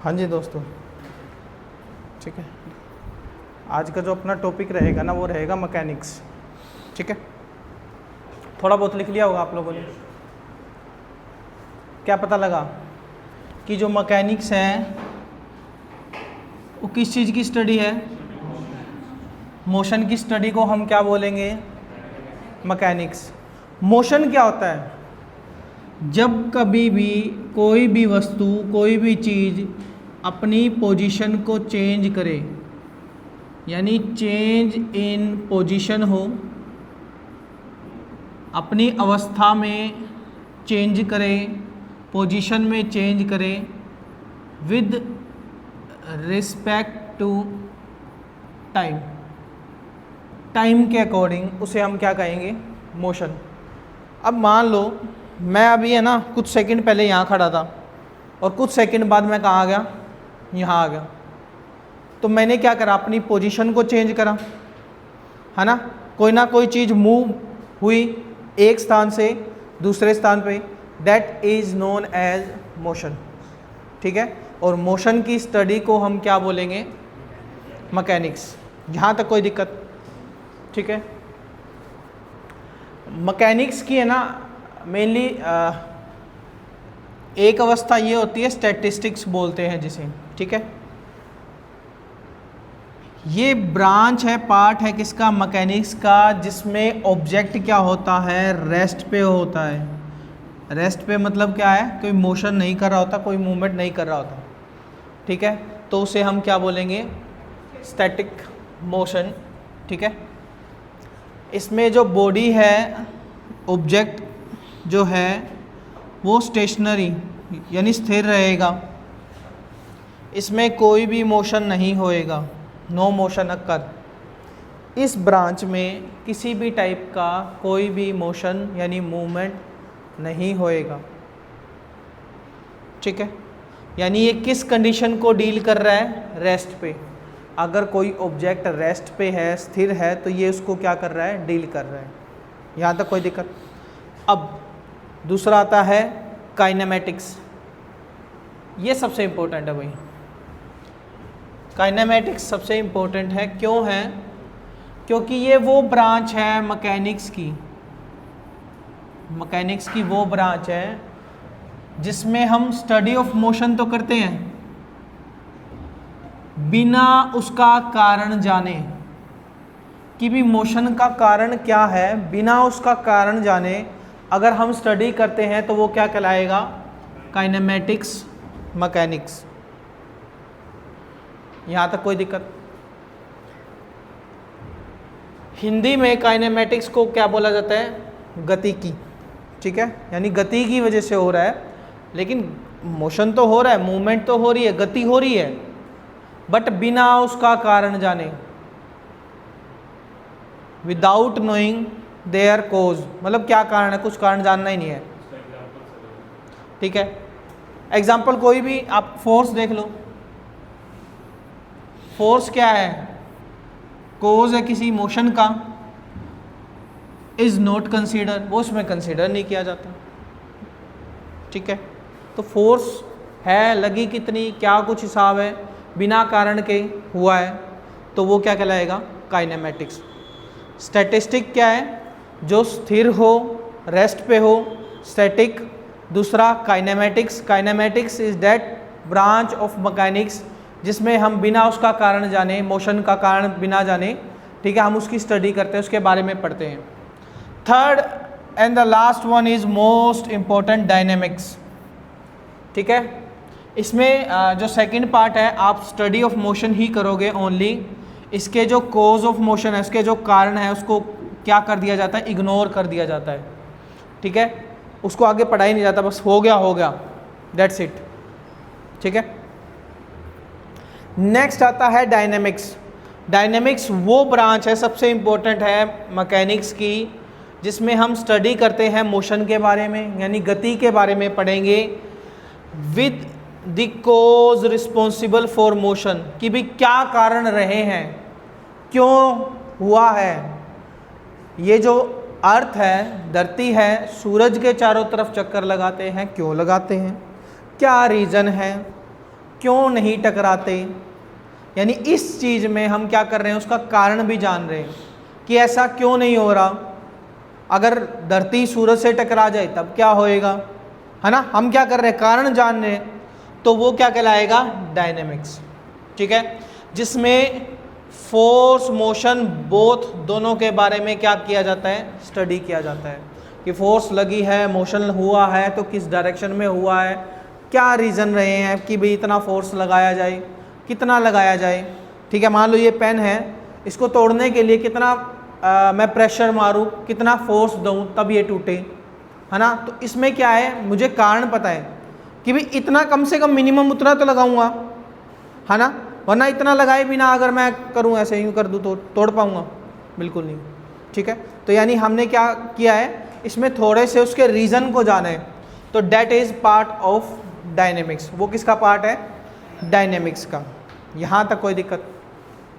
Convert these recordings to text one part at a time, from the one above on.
हाँ जी दोस्तों, ठीक है। आज का जो अपना टॉपिक रहेगा ना वो रहेगा मैकेनिक्स, ठीक है। थोड़ा बहुत लिख लिया होगा आप लोगों ने। क्या पता लगा कि जो मैकेनिक्स है वो किस चीज़ की स्टडी है? मोशन की स्टडी को हम क्या बोलेंगे? मैकेनिक्स। मोशन क्या होता है? जब कभी भी कोई भी वस्तु, कोई भी चीज़ अपनी पोजीशन को चेंज करे, यानी चेंज इन पोजीशन हो, अपनी अवस्था में चेंज करे, पोजीशन में चेंज करे with respect to time, time के अकॉर्डिंग, उसे हम क्या कहेंगे? मोशन। अब मान लो मैं अभी है ना कुछ सेकंड पहले यहाँ खड़ा था और कुछ सेकंड बाद मैं कहाँ आ गया? यहाँ आ गया। तो मैंने क्या करा? अपनी पोजीशन को चेंज करा, है ना। कोई ना कोई चीज़ मूव हुई एक स्थान से दूसरे स्थान पे, that is known as motion, ठीक है। और मोशन की स्टडी को हम क्या बोलेंगे? मैकेनिक्स। यहाँ तक कोई दिक्कत? ठीक है। मैकेनिक्स की है ना मेनली एक अवस्था ये होती है, स्टैटिस्टिक्स बोलते हैं जिसे, ठीक है। ये ब्रांच है, पार्ट है किसका? मैकेनिक्स का, जिसमें ऑब्जेक्ट क्या होता है? रेस्ट पे होता है। रेस्ट पे मतलब क्या है? कोई मोशन नहीं कर रहा होता, कोई मूवमेंट नहीं कर रहा होता, ठीक है। तो उसे हम क्या बोलेंगे? स्टैटिक मोशन, ठीक है। इसमें जो बॉडी है, ऑब्जेक्ट जो है वो स्टेशनरी यानी स्थिर रहेगा, इसमें कोई भी मोशन नहीं होएगा, नो मोशन अकर। इस ब्रांच में किसी भी टाइप का कोई भी मोशन यानी मूवमेंट नहीं होएगा, ठीक है। यानी ये किस कंडीशन को डील कर रहा है? रेस्ट पे। अगर कोई ऑब्जेक्ट रेस्ट पे है, स्थिर है, तो ये उसको क्या कर रहा है? डील कर रहा है। यहाँ तक कोई दिक्कत? अब दूसरा आता है काइनेमेटिक्स। ये सबसे इम्पोर्टेंट है भाई। काइनेमेटिक्स सबसे इम्पोर्टेंट है। क्यों है? क्योंकि ये वो ब्रांच है मैकेनिक्स की, मैकेनिक्स की वो ब्रांच है जिसमें हम स्टडी ऑफ मोशन तो करते हैं बिना उसका कारण जाने, कि भी मोशन का कारण क्या है, बिना उसका कारण जाने अगर हम स्टडी करते हैं तो वो क्या कहलाएगा? Kinematics, mechanics. यहाँ तक कोई दिक्कत? हिंदी में काइनेमेटिक्स को क्या बोला जाता है? गति की, ठीक है। यानी गति की वजह से हो रहा है, लेकिन मोशन तो हो रहा है, मूवमेंट तो हो रही है, गति हो रही है, बट बिना उसका कारण जाने, विदाउट नोइंग देयर कोज। मतलब क्या कारण है? कुछ कारण जानना ही नहीं है, ठीक है। एग्जाम्पल कोई भी आप फोर्स देख लो। फोर्स क्या है? कोज है किसी मोशन का, इज नॉट कंसीडर, वो उसमें कंसीडर नहीं किया जाता, ठीक है। तो फोर्स है, लगी कितनी, क्या कुछ हिसाब है, बिना कारण के हुआ है, तो वो क्या कहलाएगा? काइनेमेटिक्स। स्टैटिस्टिक क्या है? जो स्थिर हो, रेस्ट पे हो, स्टैटिक। दूसरा kinematics. Kinematics is that branch of mechanics जिसमें हम बिना उसका कारण जाने, मोशन का कारण बिना जाने, ठीक है, हम उसकी स्टडी करते हैं, उसके बारे में पढ़ते हैं। Third and the last one is most important, dynamics, ठीक है। इसमें जो सेकंड पार्ट है, आप स्टडी ऑफ मोशन ही करोगे ओनली। इसके जो कोज ऑफ मोशन है, इसके जो कारण है, उसको क्या कर दिया जाता है? इग्नोर कर दिया जाता है, ठीक है। उसको आगे पढ़ा ही नहीं जाता, बस हो गया, दैट्स इट, ठीक है। नेक्स्ट आता है डायनेमिक्स। डायनेमिक्स वो ब्रांच है, सबसे इम्पोर्टेंट है मैकेनिक्स की, जिसमें हम स्टडी करते हैं मोशन के बारे में, यानी गति के बारे में पढ़ेंगे, with the cause responsible for motion, कि भी क्या कारण रहे हैं, क्यों हुआ है। ये जो अर्थ है, धरती है, सूरज के चारों तरफ चक्कर लगाते हैं, क्यों लगाते हैं, क्या रीज़न है, क्यों नहीं टकराते, यानी इस चीज़ में हम क्या कर रहे हैं, उसका कारण भी जान रहे हैं कि ऐसा क्यों नहीं हो रहा। अगर धरती सूरज से टकरा जाए तब क्या होएगा, है ना। हम क्या कर रहे हैं, कारण जान रहे हैं, तो वो क्या कहलाएगा, डायनेमिक्स। ठीक है, जिसमें फोर्स मोशन बोथ दोनों के बारे में क्या किया जाता है, स्टडी किया जाता है कि फोर्स लगी है, मोशन हुआ है तो किस डायरेक्शन में हुआ है, क्या रीज़न रहे हैं कि भाई इतना फोर्स लगाया जाए, कितना लगाया जाए। ठीक है, मान लो ये पेन है, इसको तोड़ने के लिए कितना मैं प्रेशर मारूं, कितना फोर्स दूं तब ये टूटे, है ना। तो इसमें क्या है, मुझे कारण पता है कि भाई इतना, कम से कम मिनिमम उतना तो लगाऊंगा, है ना, वरना इतना लगाए बिना अगर मैं करूं, ऐसे यूँ कर दूं तो तोड़ पाऊंगा, बिल्कुल नहीं। ठीक है, तो यानी हमने क्या किया है, इसमें थोड़े से उसके रीज़न को जाना है, तो that is part of dynamics. वो किसका पार्ट है, डायनेमिक्स का। यहाँ तक कोई दिक्कत,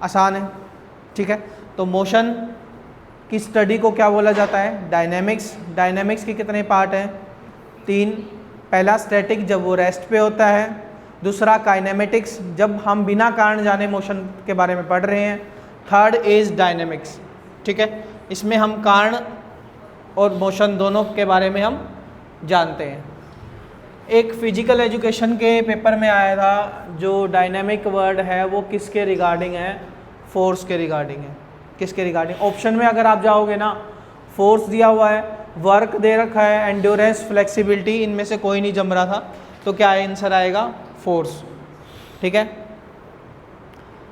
आसान है। ठीक है, तो मोशन की स्टडी को क्या बोला जाता है, डायनेमिक्स। डायनेमिक्स के कितने पार्ट हैं, 3। पहला स्टैटिक, जब वो रेस्ट पे होता है। दूसरा काइनेमेटिक्स, जब हम बिना कारण जाने मोशन के बारे में पढ़ रहे हैं। Third is dynamics. ठीक है, इसमें हम कारण और मोशन दोनों के बारे में हम जानते हैं। एक फिजिकल एजुकेशन के पेपर में आया था, जो डायनेमिक वर्ड है वो किसके रिगार्डिंग है, फोर्स के रिगार्डिंग है। किसके रिगार्डिंग, ऑप्शन में अगर आप जाओगे ना, फोर्स दिया हुआ है, वर्क दे रखा है, एंड्योरेंस, फ्लेक्सिबिलिटी, इनमें से कोई नहीं जम रहा था, तो क्या आंसर आएगा, फोर्स। ठीक है,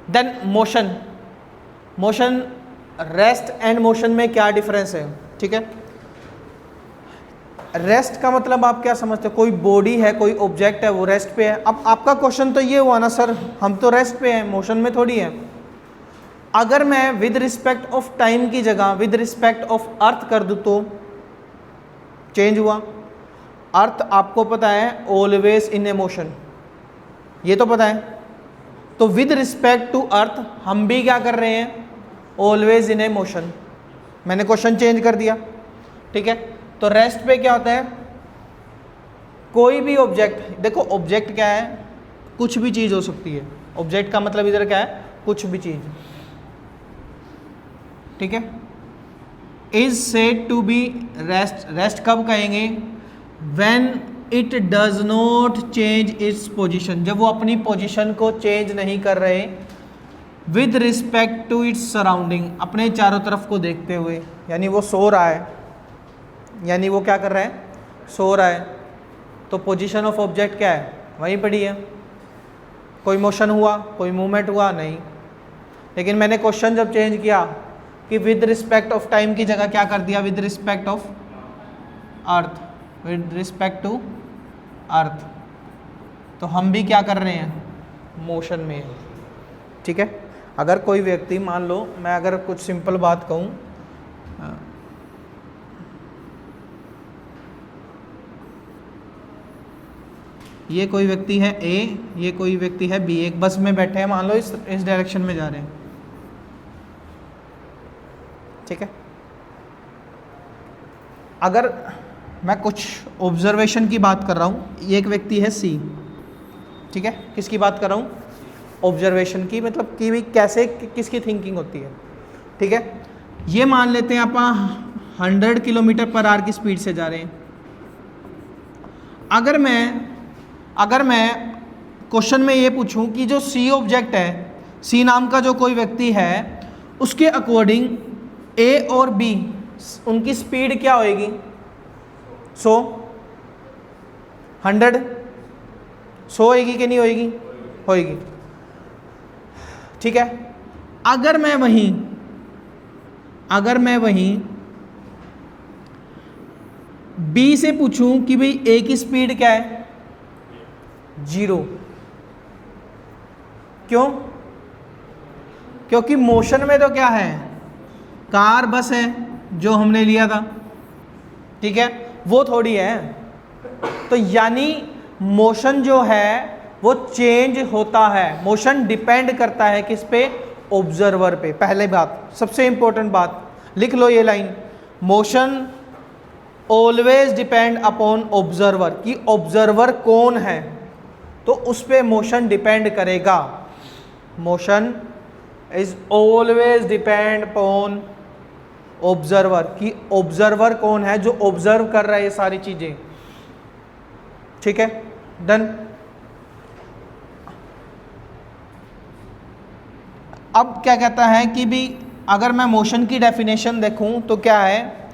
then motion. Motion, rest and motion में क्या डिफरेंस है। ठीक है, रेस्ट का मतलब आप क्या समझते हो, कोई बॉडी है, कोई ऑब्जेक्ट है, वो रेस्ट पे है। अब आपका क्वेश्चन तो ये हुआ ना, सर हम तो रेस्ट पे हैं, मोशन में थोड़ी है। अगर मैं विद रिस्पेक्ट ऑफ टाइम की जगह विद रिस्पेक्ट ऑफ अर्थ कर दूँ तो चेंज हुआ। अर्थ आपको पता है ऑलवेज इन ए मोशन, ये तो पता है। तो विद रिस्पेक्ट टू अर्थ हम भी क्या कर रहे हैं, ऑलवेज इन ए मोशन। मैंने क्वेश्चन चेंज कर दिया। ठीक है, तो रेस्ट पे क्या होता है, कोई भी ऑब्जेक्ट, देखो ऑब्जेक्ट क्या है, कुछ भी चीज़ हो सकती है। ऑब्जेक्ट का मतलब इधर क्या है, कुछ भी चीज़। ठीक है, is said to be rest. Rest कब कहेंगे, when it does not change its position, जब वो अपनी पोजीशन को चेंज नहीं कर रहे, with respect to its surrounding, अपने चारों तरफ को देखते हुए। यानी वो सो रहा है, यानी वो क्या कर रहा है, सो रहा है, तो पोजीशन ऑफ ऑब्जेक्ट क्या है, वहीं पड़ी है। कोई मोशन हुआ, कोई मूवमेंट हुआ नहीं। लेकिन मैंने क्वेश्चन जब चेंज किया कि विद रिस्पेक्ट ऑफ टाइम की जगह क्या कर दिया, with respect of earth, with respect to earth, तो हम भी क्या कर रहे हैं, मोशन में हैं। ठीक है, अगर कोई व्यक्ति, मान लो मैं अगर कुछ सिंपल बात कहूँ, ये कोई व्यक्ति है ए, ये कोई व्यक्ति है बी, एक बस में बैठे हैं, मान लो इस डायरेक्शन में जा रहे हैं। ठीक है, अगर मैं कुछ ऑब्जर्वेशन की बात कर रहा हूँ, ये एक व्यक्ति है सी। ठीक है, किसकी बात कर रहा हूँ, ऑब्जर्वेशन की, मतलब कि भी कैसे किसकी थिंकिंग होती है। ठीक है, ये मान लेते हैं आप 100 किलोमीटर पर आवर की स्पीड से जा रहे हैं। अगर मैं क्वेश्चन में ये पूछूं कि जो सी ऑब्जेक्ट है, सी नाम का जो कोई व्यक्ति है, उसके अकॉर्डिंग ए और बी उनकी स्पीड क्या होएगी, 100 होएगी कि नहीं होएगी, होएगी। ठीक है, अगर मैं वहीं बी से पूछूं कि भाई ए की स्पीड क्या है, 0। क्यों, क्योंकि मोशन में तो क्या है, कार बस है जो हमने लिया था। ठीक है, वो थोड़ी है। तो यानी मोशन जो है वो चेंज होता है, मोशन डिपेंड करता है किस पे, ऑब्जर्वर पे। पहले बात, सबसे इंपॉर्टेंट बात लिख लो ये line, motion always depend upon observer, कि ऑब्जर्वर कौन है। तो उस पे मोशन डिपेंड करेगा। Motion is always depend upon observer, कि ऑब्जर्वर कौन है जो ऑब्जर्व कर रहा है ये सारी चीजें। ठीक है, डन। अब क्या कहता है कि भी अगर मैं मोशन की डेफिनेशन देखूं तो क्या है,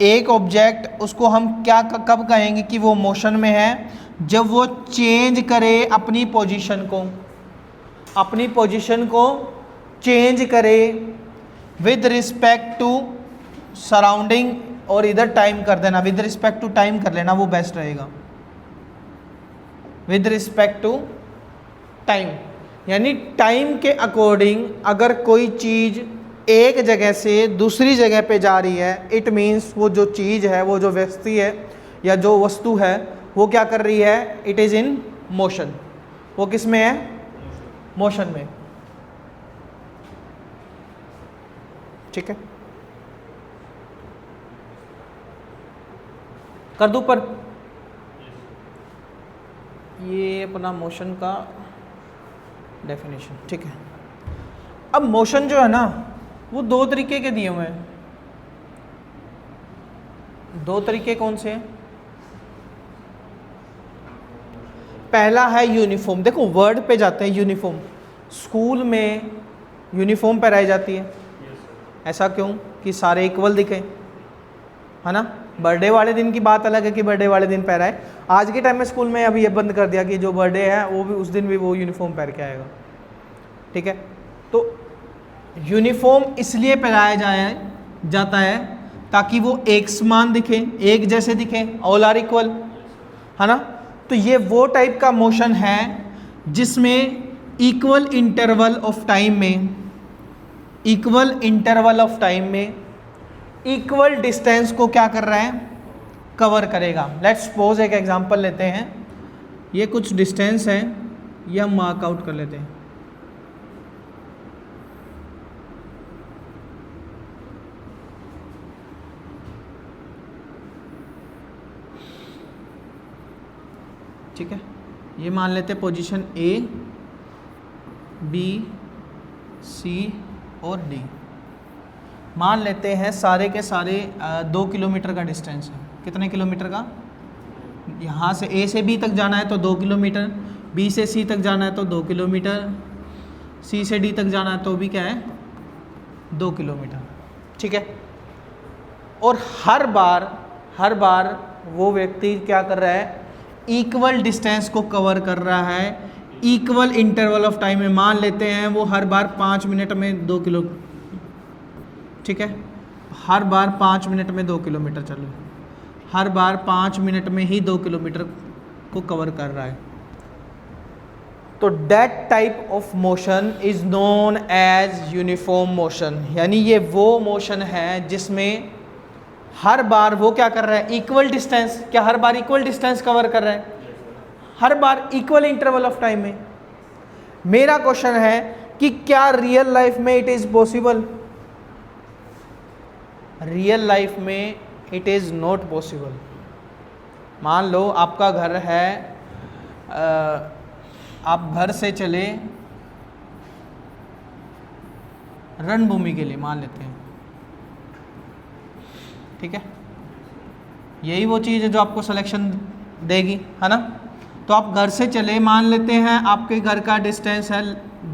एक ऑब्जेक्ट उसको हम क्या कब कहेंगे कि वो मोशन में है, जब वो चेंज करे अपनी पोजीशन को, अपनी पोजीशन को चेंज करे विद रिस्पेक्ट टू सराउंडिंग, और इधर टाइम कर देना, विद रिस्पेक्ट टू टाइम कर लेना, वो बेस्ट रहेगा। विद रिस्पेक्ट टू टाइम, यानी टाइम के अकॉर्डिंग अगर कोई चीज़ एक जगह से दूसरी जगह पे जा रही है, इट मीन्स वो जो चीज़ है, वो जो व्यक्ति है या जो वस्तु है, वो क्या कर रही है, इट इज़ इन मोशन। वो किस में है, मोशन में। ठीक है, कर दूं पर ये अपना मोशन का डेफिनेशन। ठीक है, अब मोशन जो है ना वो दो तरीके के दिए हुए हैं। दो तरीके कौन से हैं? पहला है यूनिफॉर्म। देखो वर्ड पे जाते हैं, यूनिफॉर्म। स्कूल में यूनिफॉर्म पहनाई जाती है, ऐसा क्यों, कि सारे इक्वल दिखें, है ना। बर्थडे वाले दिन की बात अलग है कि बर्थडे वाले दिन पहनाए। आज के टाइम में स्कूल में अभी ये बंद कर दिया कि जो बर्थडे है वो भी उस दिन भी वो यूनिफॉर्म पहन के आएगा। ठीक है, तो यूनिफॉर्म इसलिए पहनाया जाता है ताकि वो एक समान दिखे, एक जैसे दिखे, ऑल आर इक्वल, है ना। तो ये वो टाइप का मोशन है जिसमें इक्वल इंटरवल ऑफ टाइम में, इक्वल इंटरवल ऑफ टाइम में इक्वल डिस्टेंस को क्या कर रहा है, कवर करेगा। लेट्स सपोज एक एग्जांपल लेते हैं, ये कुछ डिस्टेंस है, ये हम मार्क आउट कर लेते हैं। ठीक है, ये मान लेते हैं पोजीशन ए, बी, सी और डी। मान लेते हैं सारे के सारे 2 किलोमीटर का डिस्टेंस है। कितने किलोमीटर का? यहाँ से ए से बी तक जाना है तो 2 किलोमीटर, बी से सी तक जाना है तो 2 किलोमीटर, सी से डी तक जाना है तो भी क्या है, 2 किलोमीटर। ठीक है, और हर बार वो व्यक्ति क्या कर रहा है, इक्वल डिस्टेंस को कवर कर रहा है इक्वल इंटरवल ऑफ टाइम में। मान लेते हैं वो हर बार 5 मिनट में 2 किलो, ठीक है, हर बार 5 मिनट में 2 किलोमीटर चलो, हर बार 5 मिनट में ही 2 किलोमीटर को कवर कर रहा है। तो that type of motion is known as uniform motion, यानी ये वो मोशन है जिसमें हर बार वो क्या कर रहा है, इक्वल डिस्टेंस, क्या हर बार इक्वल डिस्टेंस कवर कर रहा है, हर बार इक्वल इंटरवल ऑफ टाइम में। मेरा क्वेश्चन है कि क्या रियल लाइफ में it is possible? Real life में इट इज़ नॉट पॉसिबल। मान लो आपका घर है, आप घर से चले रणभूमि के लिए, मान लेते हैं, ठीक है, यही वो चीज़ है जो आपको सिलेक्शन देगी, है ना। तो आप घर से चले, मान लेते हैं आपके घर का डिस्टेंस है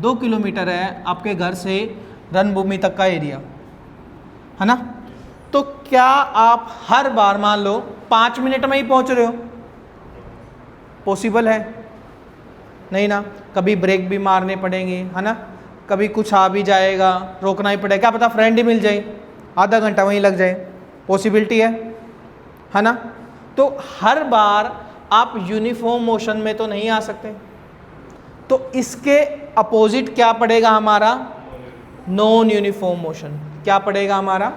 2 किलोमीटर है, आपके घर से रणभूमि तक का एरिया, है ना। तो क्या आप हर बार मान लो 5 मिनट में ही पहुंच रहे हो? पॉसिबल है? नहीं ना, कभी ब्रेक भी मारने पड़ेंगे, है ना, कभी कुछ आ भी जाएगा, रोकना ही पड़ेगा, क्या पता फ्रेंड ही मिल जाए, आधा घंटा वहीं लग जाए, पॉसिबिलिटी है ना। तो हर बार आप यूनिफॉर्म मोशन में तो नहीं आ सकते, तो इसके अपोजिट क्या पड़ेगा हमारा, नॉन यूनिफॉर्म मोशन। क्या पड़ेगा हमारा,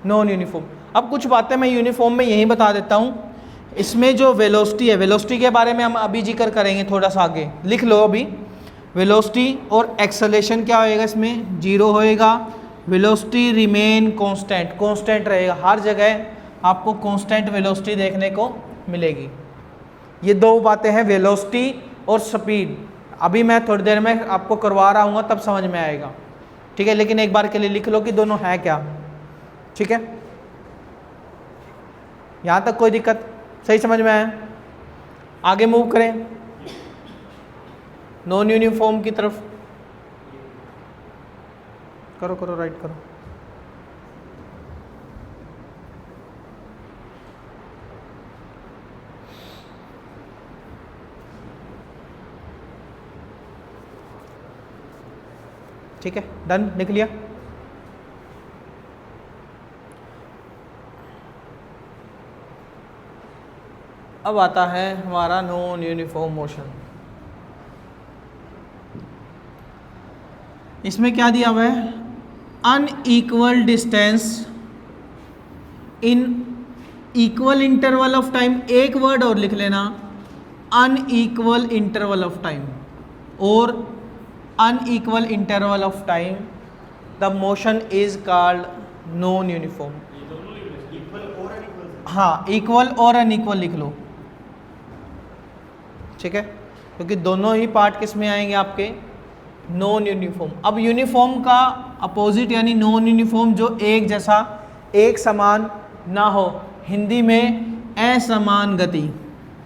नॉन यूनिफॉर्म। अब कुछ बातें मैं यूनिफॉर्म में यही बता देता हूँ। इसमें जो वेलोसिटी है, वेलोसिटी के बारे में हम अभी जिक्र करेंगे थोड़ा सा आगे, लिख लो अभी। वेलोसिटी और एक्सेलरेशन क्या होएगा, इसमें 0 होएगा। वेलोसिटी रिमेन कांस्टेंट, कांस्टेंट रहेगा, हर जगह आपको कांस्टेंट वेलोसिटी देखने को मिलेगी। ये दो बातें हैं, वेलोसिटी और स्पीड अभी मैं थोड़ी देर में आपको करवा रहा हूँ तब समझ में आएगा, ठीक है। लेकिन एक बार के लिए लिख लो कि दोनों है क्या, ठीक है। यहाँ तक कोई दिक्कत, सही समझ में आया? आगे मूव करें नॉन यूनिफॉर्म की तरफ। करो करो राइट करो। ठीक है, डन, लिख लिया। अब आता है हमारा नॉन यूनिफॉर्म मोशन। इसमें क्या दिया हुआ है? Unequal distance in equal interval of time. एक वर्ड और लिख लेना, अनइक्वल इंटरवल ऑफ टाइम। और unequal interval of time the motion is called non uniform. हाँ, इक्वल और अनइक्वल लिख लो, ठीक है, क्योंकि दोनों ही पार्ट किस में आएंगे आपके? Non uniform. अब यूनिफॉर्म का अपोजिट यानी नॉन यूनिफॉर्म, जो एक जैसा एक समान ना हो, हिंदी में असमान गति,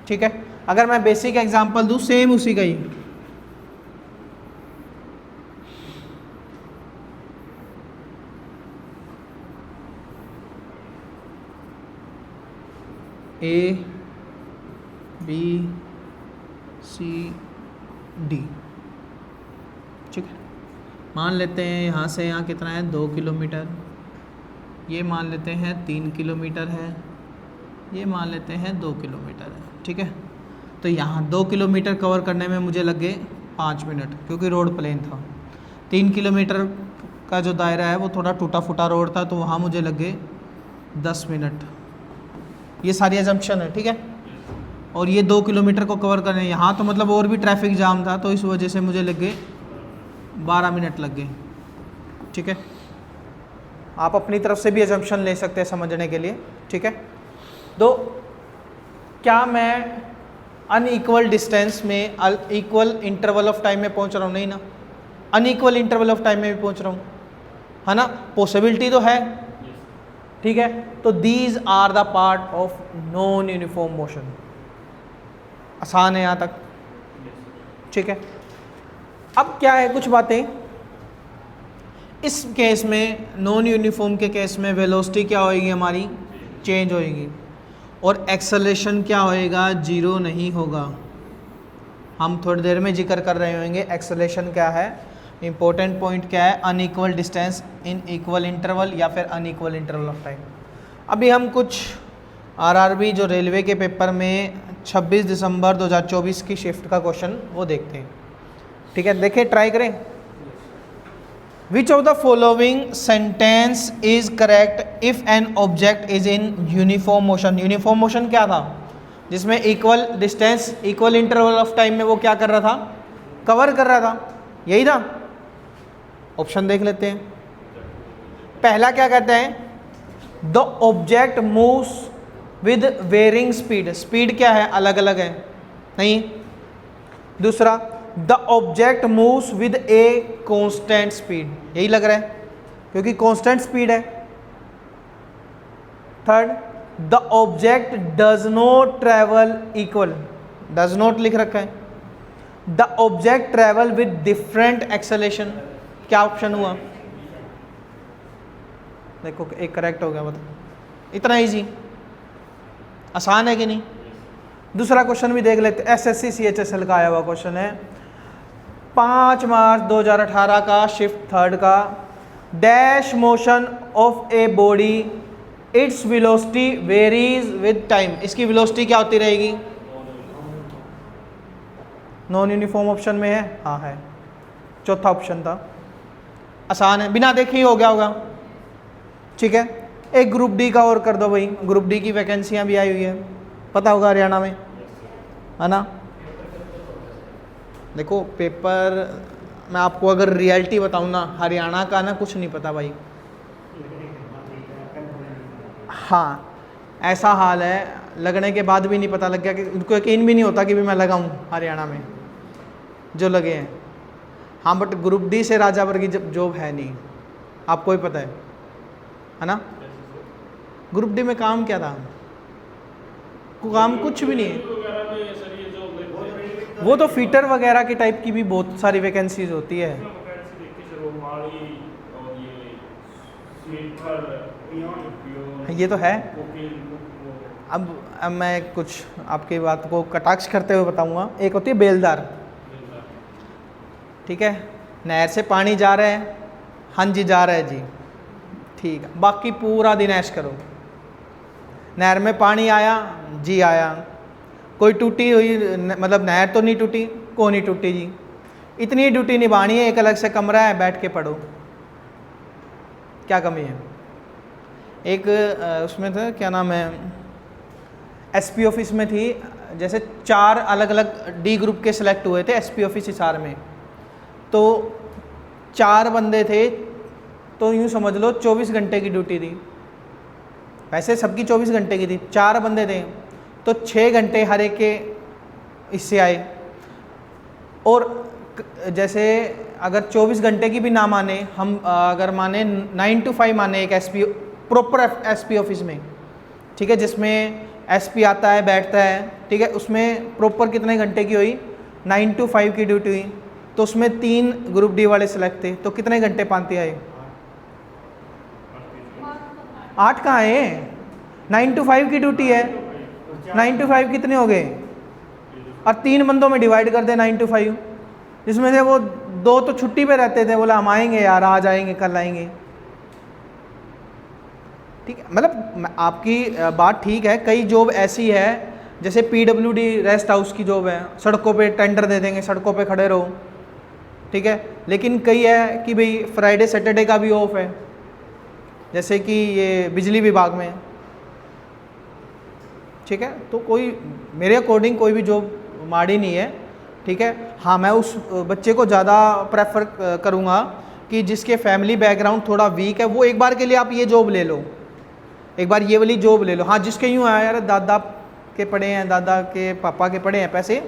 ठीक है। अगर मैं बेसिक एग्जांपल दूं सेम उसी का ही, ए बी सी डी, ठीक है। मान लेते हैं यहाँ से यहाँ कितना है? 2 किलोमीटर। ये मान लेते हैं 3 किलोमीटर है। ये मान लेते हैं 2 किलोमीटर है, ठीक है। तो यहाँ 2 किलोमीटर कवर करने में मुझे लगे 5 मिनट, क्योंकि रोड प्लेन था। 3 किलोमीटर का जो दायरा है वो थोड़ा टूटा फूटा रोड था, तो वहाँ मुझे लगे 10 मिनट। ये सारी अजम्पशन है, ठीक है। और ये 2 किलोमीटर को कवर करने, यहाँ तो मतलब और भी ट्रैफिक जाम था, तो इस वजह से मुझे लगे 12 मिनट लग गए, ठीक है। आप अपनी तरफ से भी अजम्पशन ले सकते हैं समझने के लिए, ठीक है। तो क्या मैं अनइक्वल डिस्टेंस में इक्वल इंटरवल ऑफ टाइम में पहुंच रहा हूँ? नहीं ना, अनइक्वल इंटरवल ऑफ टाइम में भी पहुंच रहा हूँ, है ना। पॉसिबिलिटी तो है, ठीक है। तो these are the part of non uniform motion. आसान है यहाँ तक, ठीक है। अब क्या है, कुछ बातें इस केस में, नॉन यूनिफॉर्म के केस में वेलोसिटी क्या होएगी हमारी? चेंज होएगी। और एक्सेलरेशन क्या होएगा? 0 नहीं होगा। हम थोड़ी देर में जिक्र कर रहे होंगे एक्सेलरेशन क्या है, इंपॉर्टेंट पॉइंट क्या है, unequal distance in equal interval या फिर अनइक्वल इंटरवल ऑफ टाइम। अभी हम कुछ आरआरबी जो रेलवे के पेपर में 26 दिसंबर 2024 की शिफ्ट का क्वेश्चन वो देखते हैं, ठीक है। देखिए, ट्राई करें। Which of the following sentence is correct if N object is in uniform motion. Uniform motion क्या था? जिसमें equal distance equal interval of time में वो क्या कर रहा था? कवर कर रहा था, यही था। ऑप्शन देख लेते हैं। पहला क्या कहते हैं? The object moves with varying speed. Speed क्या है? अलग अलग है, नहीं। दूसरा, the object moves with a constant speed, यही लग रहा है क्योंकि कांस्टेंट स्पीड है। Third, the object does not travel equal, does not लिख रखा है। The object travel with different acceleration, क्या ऑप्शन हुआ? देखो, एक करेक्ट हो गया, बताओ। इतना इजी, आसान है कि नहीं? दूसरा क्वेश्चन भी देख लेते। एसएससी सीएचएसएल का आया हुआ क्वेश्चन है, 5 मार्च 2018 का, शिफ्ट थर्ड का। Dash motion of a body, its velocity varies with time. इसकी वेलोसिटी क्या होती रहेगी? नॉन यूनिफॉर्म ऑप्शन में है, हाँ है, चौथा ऑप्शन था। आसान है, बिना देखे ही हो गया होगा, ठीक है। एक ग्रुप डी का और कर दो भाई, ग्रुप डी की वैकेंसियां भी आई हुई है, पता होगा हरियाणा में, है ना। देखो पेपर, मैं आपको अगर रियलिटी बताऊं ना, हरियाणा का ना कुछ नहीं पता भाई। हाँ, ऐसा हाल है, लगने के बाद भी नहीं पता लग गया कि उनको यकीन भी नहीं होता कि भी मैं लगाऊं हरियाणा में, जो लगे हैं। हाँ बट ग्रुप डी से राजा वर्गी जॉब है नहीं, आपको ही पता है ना। ग्रुप डी में काम क्या था, काम कुछ भी नहीं है। वो तो फीटर वगैरह के टाइप की भी बहुत सारी वैकेंसीज होती है। ये तो है। अब मैं कुछ आपकी बात को कटाक्ष करते हुए बताऊंगा। एक होती है बेलदार, ठीक है, नहर से पानी जा रहा है, हाँ जी जा रहा है जी, ठीक है, बाकी पूरा दिन ऐश करो। नहर में पानी आया जी आया, कोई टूटी हुई मतलब नहर तो नहीं टूटी, को नहीं टूटी जी, इतनी ड्यूटी निभानी है, एक अलग से कमरा है, बैठ के पढ़ो, क्या कमी है। एक उसमें था क्या नाम है, एसपी ऑफिस में थी, जैसे 4 अलग अलग डी ग्रुप के सिलेक्ट हुए थे एसपी ऑफिस हिसार में, तो 4 बंदे थे, तो यूँ समझ लो 24 घंटे की ड्यूटी थी। वैसे सबकी 24 घंटे की थी, 4 बंदे थे तो 6 घंटे हर एक के इससे आए। और जैसे अगर 24 घंटे की भी ना माने, हम अगर माने 9 to 5 माने एक एसपी प्रॉपर एसपी ऑफिस में, ठीक है, जिसमें एसपी आता है बैठता है, ठीक है, उसमें प्रॉपर कितने घंटे की हुई, 9 to 5 की ड्यूटी हुई, तो उसमें 3 ग्रुप डी वाले सिलेक्ट थे, तो कितने घंटे पांति आए, 8 कहाँ आए, 9 to 5 की ड्यूटी है, 9 to 5 कितने हो गए, और 3 बंदों में डिवाइड कर दे 9 to 5, जिसमें से वो 2 तो छुट्टी पे रहते थे, बोला हम आएंगे यार, आज आएंगे कल आएंगे, ठीक है। मतलब आपकी बात ठीक है, कई जॉब ऐसी है जैसे PWD रेस्ट हाउस की जॉब है, सड़कों पे टेंडर दे देंगे, सड़कों पे खड़े रहो, ठीक है, लेकिन कई है कि भाई फ्राइडे सैटरडे का भी ऑफ है, जैसे कि ये बिजली विभाग में, ठीक है। तो कोई मेरे अकॉर्डिंग कोई भी जॉब माड़ी नहीं है, ठीक है। हाँ मैं उस बच्चे को ज़्यादा प्रेफर करूँगा कि जिसके फैमिली बैकग्राउंड थोड़ा वीक है, वो एक बार के लिए आप ये जॉब ले लो, एक बार ये वाली जॉब ले लो। हाँ जिसके यूँ आया यार दादा के पढ़े हैं, दादा के पापा के पढ़े हैं पैसे,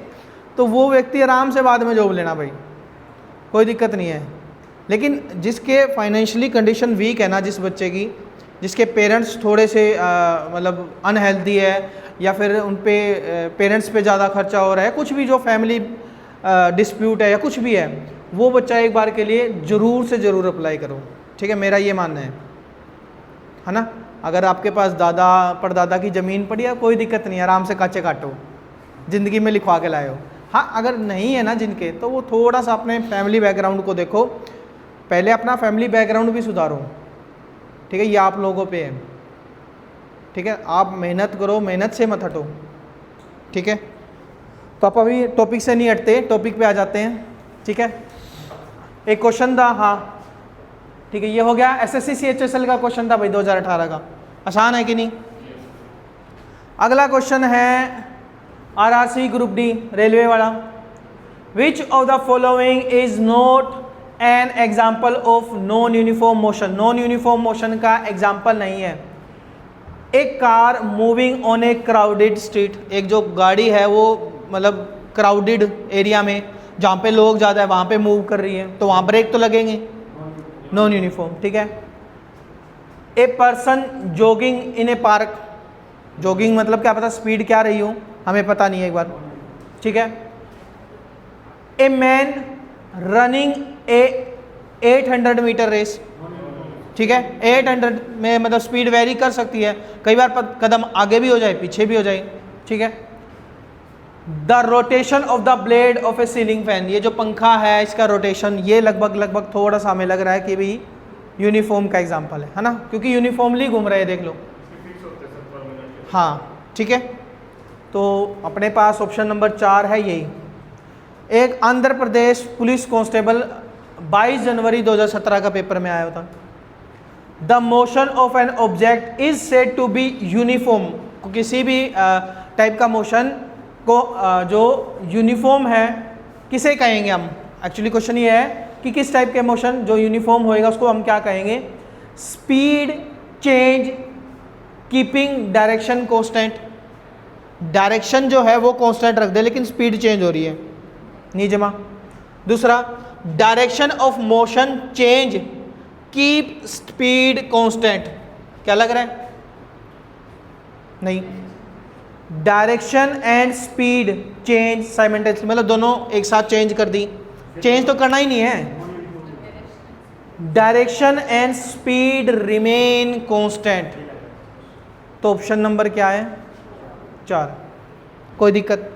तो वो व्यक्ति आराम से बाद में जॉब लेना भाई, कोई दिक्कत नहीं है। लेकिन जिसके फाइनेंशियली कंडीशन वीक है ना, जिस बच्चे की, जिसके पेरेंट्स थोड़े से मतलब अनहेल्दी है, या फिर उन पे पेरेंट्स पे ज़्यादा खर्चा हो रहा है, कुछ भी जो फैमिली डिस्प्यूट है या कुछ भी है, वो बच्चा एक बार के लिए ज़रूर से ज़रूर अप्लाई करो, ठीक है, मेरा ये मानना है ना। अगर आपके पास दादा परदादा की ज़मीन पड़ी है, कोई दिक्कत नहीं, आराम से काचे काटो, ज़िंदगी में लिखवा के लाए हो। हाँ अगर नहीं है ना जिनके, तो वो थोड़ा सा अपने फैमिली बैकग्राउंड को देखो, पहले अपना फैमिली बैकग्राउंड भी सुधारो, ठीक है, ये आप लोगों पे है, ठीक है, आप मेहनत करो, मेहनत से मत हटो, ठीक है। तो आप अभी टॉपिक से नहीं हटते, टॉपिक पे आ जाते हैं, ठीक है। एक क्वेश्चन था, हाँ ठीक है, ये हो गया SSC CHSL का क्वेश्चन था भाई 2018 का, आसान है कि नहीं। अगला क्वेश्चन है RRC ग्रुप डी रेलवे वाला, which of the following is not an example of non uniform motion. Non uniform motion का एग्जाम्पल नहीं है। एक car moving on A crowded street, एक जो गाड़ी है वो मतलब क्राउडेड एरिया में जहाँ पे लोग ज़्यादा है वहाँ पे मूव कर रही है, तो वहाँ ब्रेक तो लगेंगे, नॉन यूनिफॉर्म, ठीक है। A person jogging in A park, jogging मतलब क्या पता स्पीड क्या रही हो, हमें पता नहीं है एक बार, ठीक है। A man running a 800 metre race, ठीक है, 800 में मतलब स्पीड वेरी कर सकती है, कई बार कदम आगे भी हो जाए पीछे भी हो जाए, ठीक है। The rotation of the blade of A ceiling fan, ये जो पंखा है इसका रोटेशन, ये लगभग थोड़ा सा हमें लग रहा है कि भाई यूनिफॉर्म का एग्जांपल है ना, क्योंकि यूनिफॉर्मली घूम रहे हैं, देख लो, हाँ ठीक है। तो अपने पास ऑप्शन नंबर 4 है यही। एक आंध्र प्रदेश पुलिस कांस्टेबल 22 जनवरी 2017 का पेपर में आया था। The motion of an object is said to be uniform, किसी भी टाइप का मोशन को जो यूनिफॉर्म है किसे कहेंगे हम। एक्चुअली क्वेश्चन ये है कि किस टाइप के मोशन जो यूनिफॉर्म होएगा उसको हम क्या कहेंगे। Speed change keeping direction constant, direction जो है वो कांस्टेंट रख दे लेकिन स्पीड चेंज हो रही है, नहीं जमा। दूसरा, direction of motion change keep speed constant. क्या लग रहा है? नहीं, direction and speed change simultaneously, मतलब दोनों एक साथ चेंज कर दी। चेंज तो करना ही नहीं है, direction and speed remain constant. तो ऑप्शन नंबर क्या है? 4। कोई दिक्कत?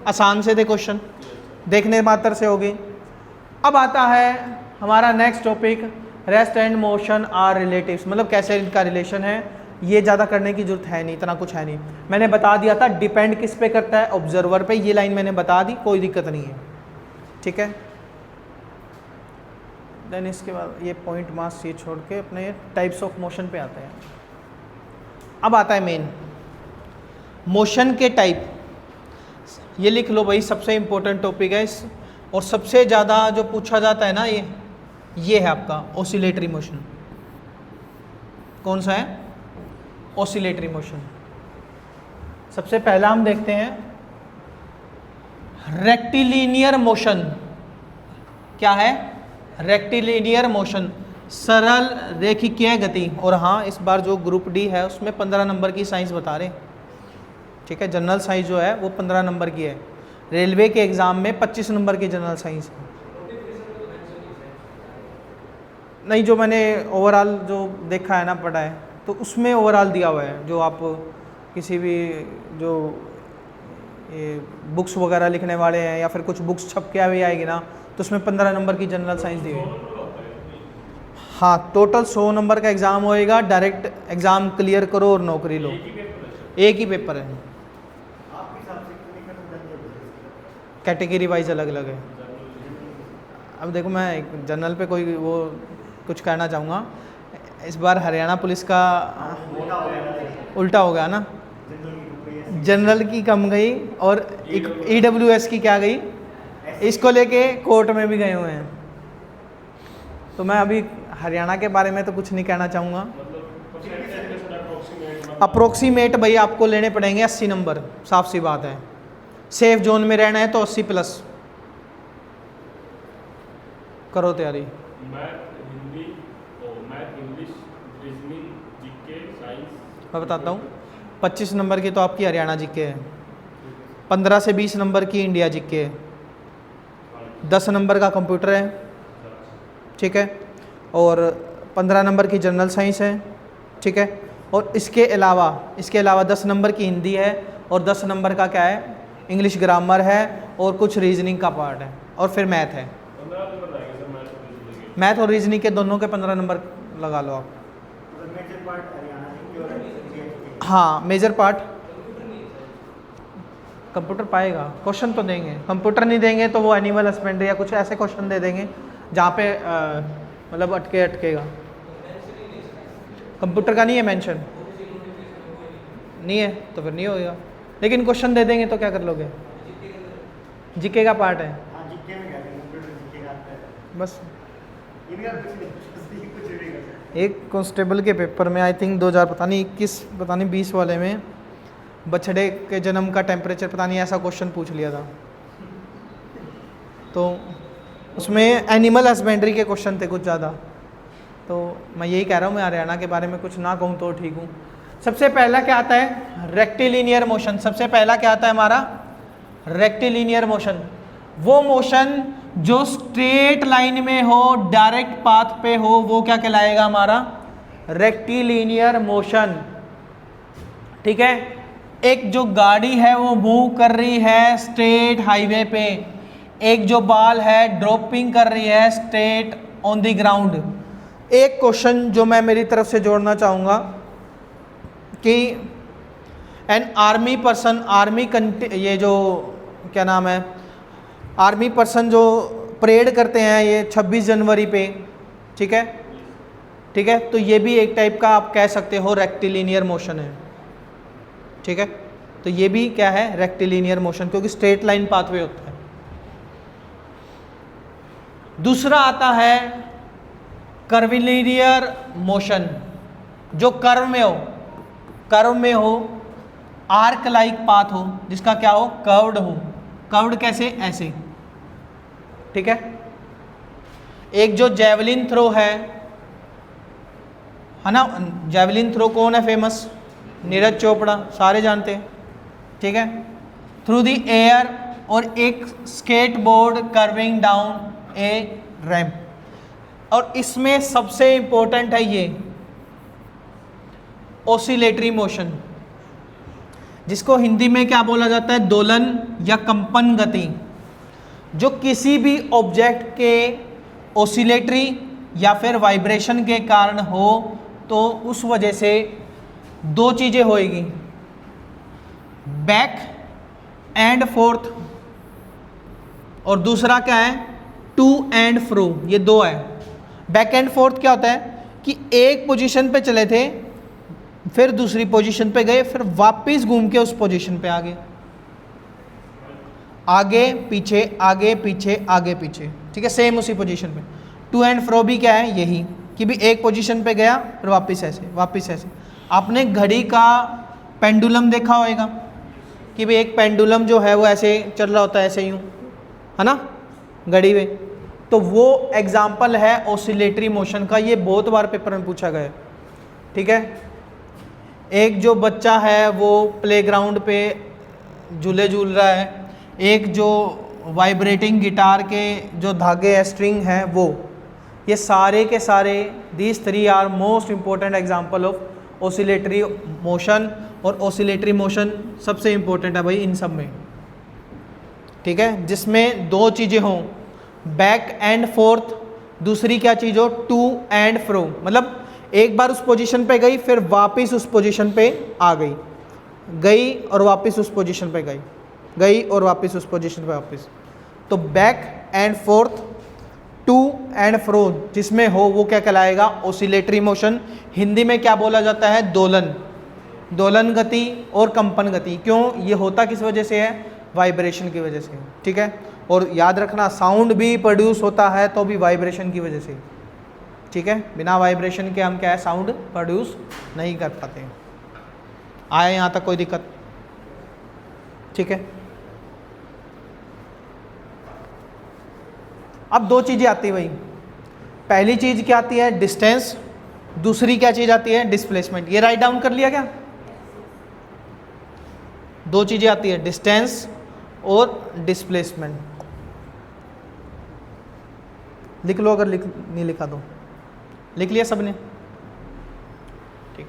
आसान से थे क्वेश्चन, देखने मात्र से होगी। अब आता है हमारा next topic, rest and motion are relatives, मतलब कैसे इनका रिलेशन है। ये ज़्यादा करने की जरूरत है नहीं, इतना कुछ है नहीं। मैंने बता दिया था डिपेंड किस पे करता है, ऑब्जर्वर पे। ये लाइन मैंने बता दी, कोई दिक्कत नहीं है, ठीक है। देन इसके बाद ये पॉइंट मास ये छोड़ के अपने टाइप्स ऑफ मोशन पे आते हैं। अब आता है मेन मोशन के टाइप। ये लिख लो भाई, सबसे इंपॉर्टेंट टॉपिक है इस, और सबसे ज़्यादा जो पूछा जाता है ना, ये है आपका ऑसिलेटरी मोशन। कौन सा है? Oscillatory motion. सबसे पहला हम देखते हैं रेक्टिलिनियर मोशन। क्या है? रेक्टिलिनियर मोशन, सरल रेखीय गति। और हाँ, इस बार जो ग्रुप डी है उसमें 15 नंबर की साइंस बता रहे, ठीक है। जनरल साइंस जो है वो 15 नंबर की है। रेलवे के एग्ज़ाम में 25 नंबर की जनरल साइंस है। नहीं, जो मैंने ओवरऑल जो देखा है ना, पढ़ा है, तो उसमें ओवरऑल दिया हुआ है। जो आप किसी भी जो ये बुक्स वगैरह लिखने वाले हैं या फिर कुछ बुक्स छप के भी आएगी ना, तो उसमें 15 नंबर की जनरल साइंस दी हुई। हाँ, टोटल 100 नंबर का एग्ज़ाम होएगा। डायरेक्ट एग्ज़ाम क्लियर करो और नौकरी लो। एक ही पेपर है, कैटेगरी वाइज अलग अलग है। अब देखो, मैं जनरल पे कोई वो कुछ कहना चाहूँगा। इस बार हरियाणा पुलिस का उल्टा हो गया ना, जनरल की कम गई और EWS की क्या गई, इसको लेके कोर्ट में भी गए हुए हैं। तो मैं अभी हरियाणा के बारे में तो कुछ नहीं कहना चाहूँगा। अप्रोक्सीमेट भाई आपको लेने पड़ेंगे 80 नंबर, साफ सी बात है। सेफ जोन में रहना है तो 80 प्लस करो तैयारी। मैं बताता हूँ, 25 नंबर की तो आपकी हरियाणा जीके है, 15 से 20 नंबर की इंडिया जीके है, 10 नंबर का कंप्यूटर है, ठीक है, और 15 नंबर की जनरल साइंस है, ठीक है। और इसके अलावा 10 नंबर की हिंदी है, और 10 नंबर का क्या है, इंग्लिश ग्रामर है, और कुछ रीजनिंग का पार्ट है, और फिर मैथ है। मैथ और रीजनिंग के दोनों के 15 नंबर लगा लो आप। हाँ, मेजर पार्ट कंप्यूटर पाएगा, क्वेश्चन तो देंगे। कंप्यूटर नहीं देंगे तो वो एनिमल हस्बेंड्री या कुछ ऐसे क्वेश्चन दे देंगे जहाँ पे मतलब अटकेगा। कंप्यूटर का नहीं है मेंशन, नहीं है तो फिर नहीं होगा, लेकिन क्वेश्चन दे देंगे तो क्या कर लोगे? जीके का पार्ट है बस। एक कांस्टेबल के पेपर में आई थिंक 2000 पता नहीं 21 पता नहीं 20 वाले में बछड़े के जन्म का टेम्परेचर पता नहीं ऐसा क्वेश्चन पूछ लिया था। तो उसमें एनिमल हस्बेंड्री के क्वेश्चन थे कुछ ज़्यादा। तो मैं यही कह रहा हूँ, मैं हरियाणा के बारे में कुछ ना कहूँ तो ठीक हूँ। सबसे पहला क्या आता है? Rectilinear motion. सबसे पहला क्या आता है हमारा? Rectilinear motion. वो मोशन जो स्ट्रेट लाइन में हो, डायरेक्ट पाथ पे हो, वो क्या कहलाएगा हमारा? रेक्टिलिनियर मोशन, ठीक है। एक जो गाड़ी है वो मूव कर रही है स्ट्रेट हाईवे पे, एक जो बाल है ड्रॉपिंग कर रही है स्ट्रेट ऑन द ग्राउंड। एक क्वेश्चन जो मैं मेरी तरफ से जोड़ना चाहूँगा कि एन आर्मी पर्सन, ये जो क्या नाम है, आर्मी पर्सन जो परेड करते हैं ये 26 जनवरी पे, ठीक है, ठीक है। तो ये भी एक टाइप का आप कह सकते हो रेक्टिलिनियर मोशन है, ठीक है। तो ये भी क्या है? रेक्टिलिनियर मोशन, क्योंकि स्ट्रेट लाइन पाथवे होता है। दूसरा आता है कर्विलिनियर मोशन, जो कर्व में हो, आर्क लाइक पाथ हो, जिसका क्या हो? कर्व्ड हो। कर्व्ड कैसे? ऐसे, ठीक है। एक जो जेवलिन थ्रो है ना, जेवलिन थ्रो कौन है फेमस? नीरज चोपड़ा, सारे जानते हैं, ठीक है। थ्रू द एयर, और एक स्केटबोर्ड कर्विंग डाउन ए रैंप। और इसमें सबसे इंपॉर्टेंट है ये ओसिलेटरी मोशन, जिसको हिंदी में क्या बोला जाता है? दोलन या कंपन गति। जो किसी भी ऑब्जेक्ट के ओसिलेटरी या फिर वाइब्रेशन के कारण हो, तो उस वजह से दो चीजें होएगी, बैक एंड फोर्थ, और दूसरा क्या है? To and fro. ये दो है। बैक एंड फोर्थ क्या होता है कि एक पोजीशन पे चले थे, फिर दूसरी पोजीशन पे गए, फिर वापस घूम के उस पोजीशन पे आ गए, आगे पीछे आगे पीछे आगे पीछे, ठीक है, सेम उसी पोजीशन पे। टू एंड फ्रो भी क्या है? यही कि भी एक पोजीशन पे गया, फिर वापस ऐसे वापस ऐसे। आपने घड़ी का पेंडुलम देखा होगा कि भाई एक पेंडुलम जो है वो ऐसे चल रहा होता है, ऐसे यूं, है ना, घड़ी में। तो वो एग्जाम्पल है ओसिलेटरी मोशन का। ये बहुत बार पेपर में पूछा गया है, ठीक है। एक जो बच्चा है वो प्लेग्राउंड पे झूले झूल रहा है, एक जो वाइब्रेटिंग गिटार के जो धागे है, स्ट्रिंग है, वो, ये सारे के सारे these three are most important example of oscillatory motion. और ओसिलेटरी मोशन सबसे इंपॉर्टेंट है भाई इन सब में, ठीक है, जिसमें दो चीज़ें हों, बैक एंड फोर्थ, दूसरी क्या चीज़ हो? To and fro. मतलब एक बार उस पोजीशन पे गई, फिर वापस उस पोजीशन पे आ गई, गई और वापस उस पोजीशन पे गई, गई और वापस उस पोजीशन पे वापस। तो back and forth, to and fro जिसमें हो, वो क्या कहलाएगा? Oscillatory motion. हिंदी में क्या बोला जाता है? दोलन, दोलन गति और कंपन गति। क्यों? ये होता किस वजह से है? वाइब्रेशन की वजह से, ठीक है। और याद रखना, साउंड भी प्रोड्यूस होता है तो भी वाइब्रेशन की वजह से, ठीक है। बिना वाइब्रेशन के हम क्या है? साउंड प्रोड्यूस नहीं कर पाते। आए यहाँ तक कोई दिक्कत? ठीक है। अब दो चीज़ें आती है भाई। पहली चीज़ क्या आती है? डिस्टेंस। दूसरी क्या चीज़ आती है? डिस्प्लेसमेंट। ये राइट डाउन कर लिया क्या? दो चीज़ें आती है, डिस्टेंस और डिस्प्लेसमेंट। लिख लो, अगर नहीं लिखा तो। लिख लिया सबने? ठीक,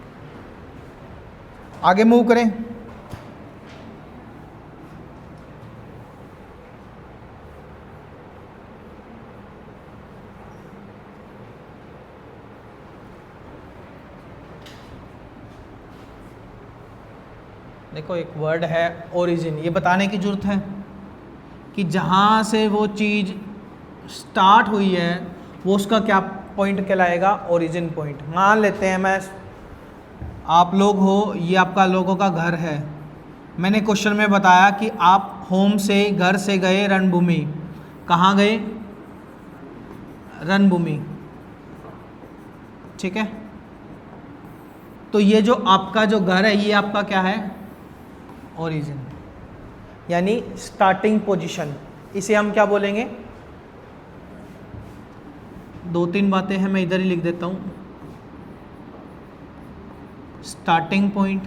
आगे मूव करें। देखो, एक वर्ड है ओरिजिन। ये बताने की जरूरत है कि जहाँ से वो चीज़ स्टार्ट हुई है वो उसका क्या पॉइंट कहलाएगा? Origin point. मान लेते हैं आप लोग हो, ये आपका लोगों का घर है। मैंने क्वेश्चन में बताया कि आप होम से, घर से गए रणभूमि। कहाँ गए? रणभूमि, ठीक है। तो ये जो आपका जो घर है, ये आपका क्या है? ओरिजिन, यानी स्टार्टिंग पोजीशन। इसे हम क्या बोलेंगे? दो तीन बातें हैं, मैं इधर ही लिख देता हूँ। स्टार्टिंग पॉइंट,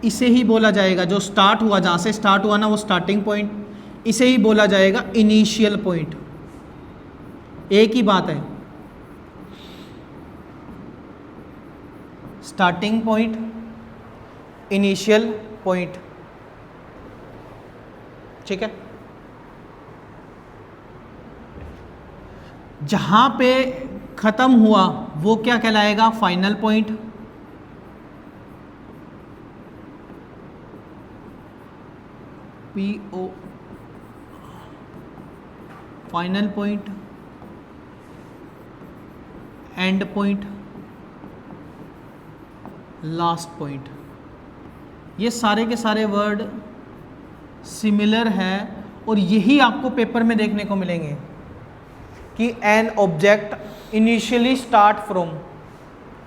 इसे ही बोला जाएगा, जो स्टार्ट हुआ, जहाँ से स्टार्ट हुआ ना, वो स्टार्टिंग पॉइंट, इसे ही बोला जाएगा इनिशियल पॉइंट। एक ही बात है, स्टार्टिंग पॉइंट, इनिशियल पॉइंट, ठीक है। जहां पे खत्म हुआ वो क्या कहलाएगा? Final point. PO, final point, and point, last point. ये सारे के सारे वर्ड सिमिलर है और यही आपको पेपर में देखने को मिलेंगे कि an object initially start from,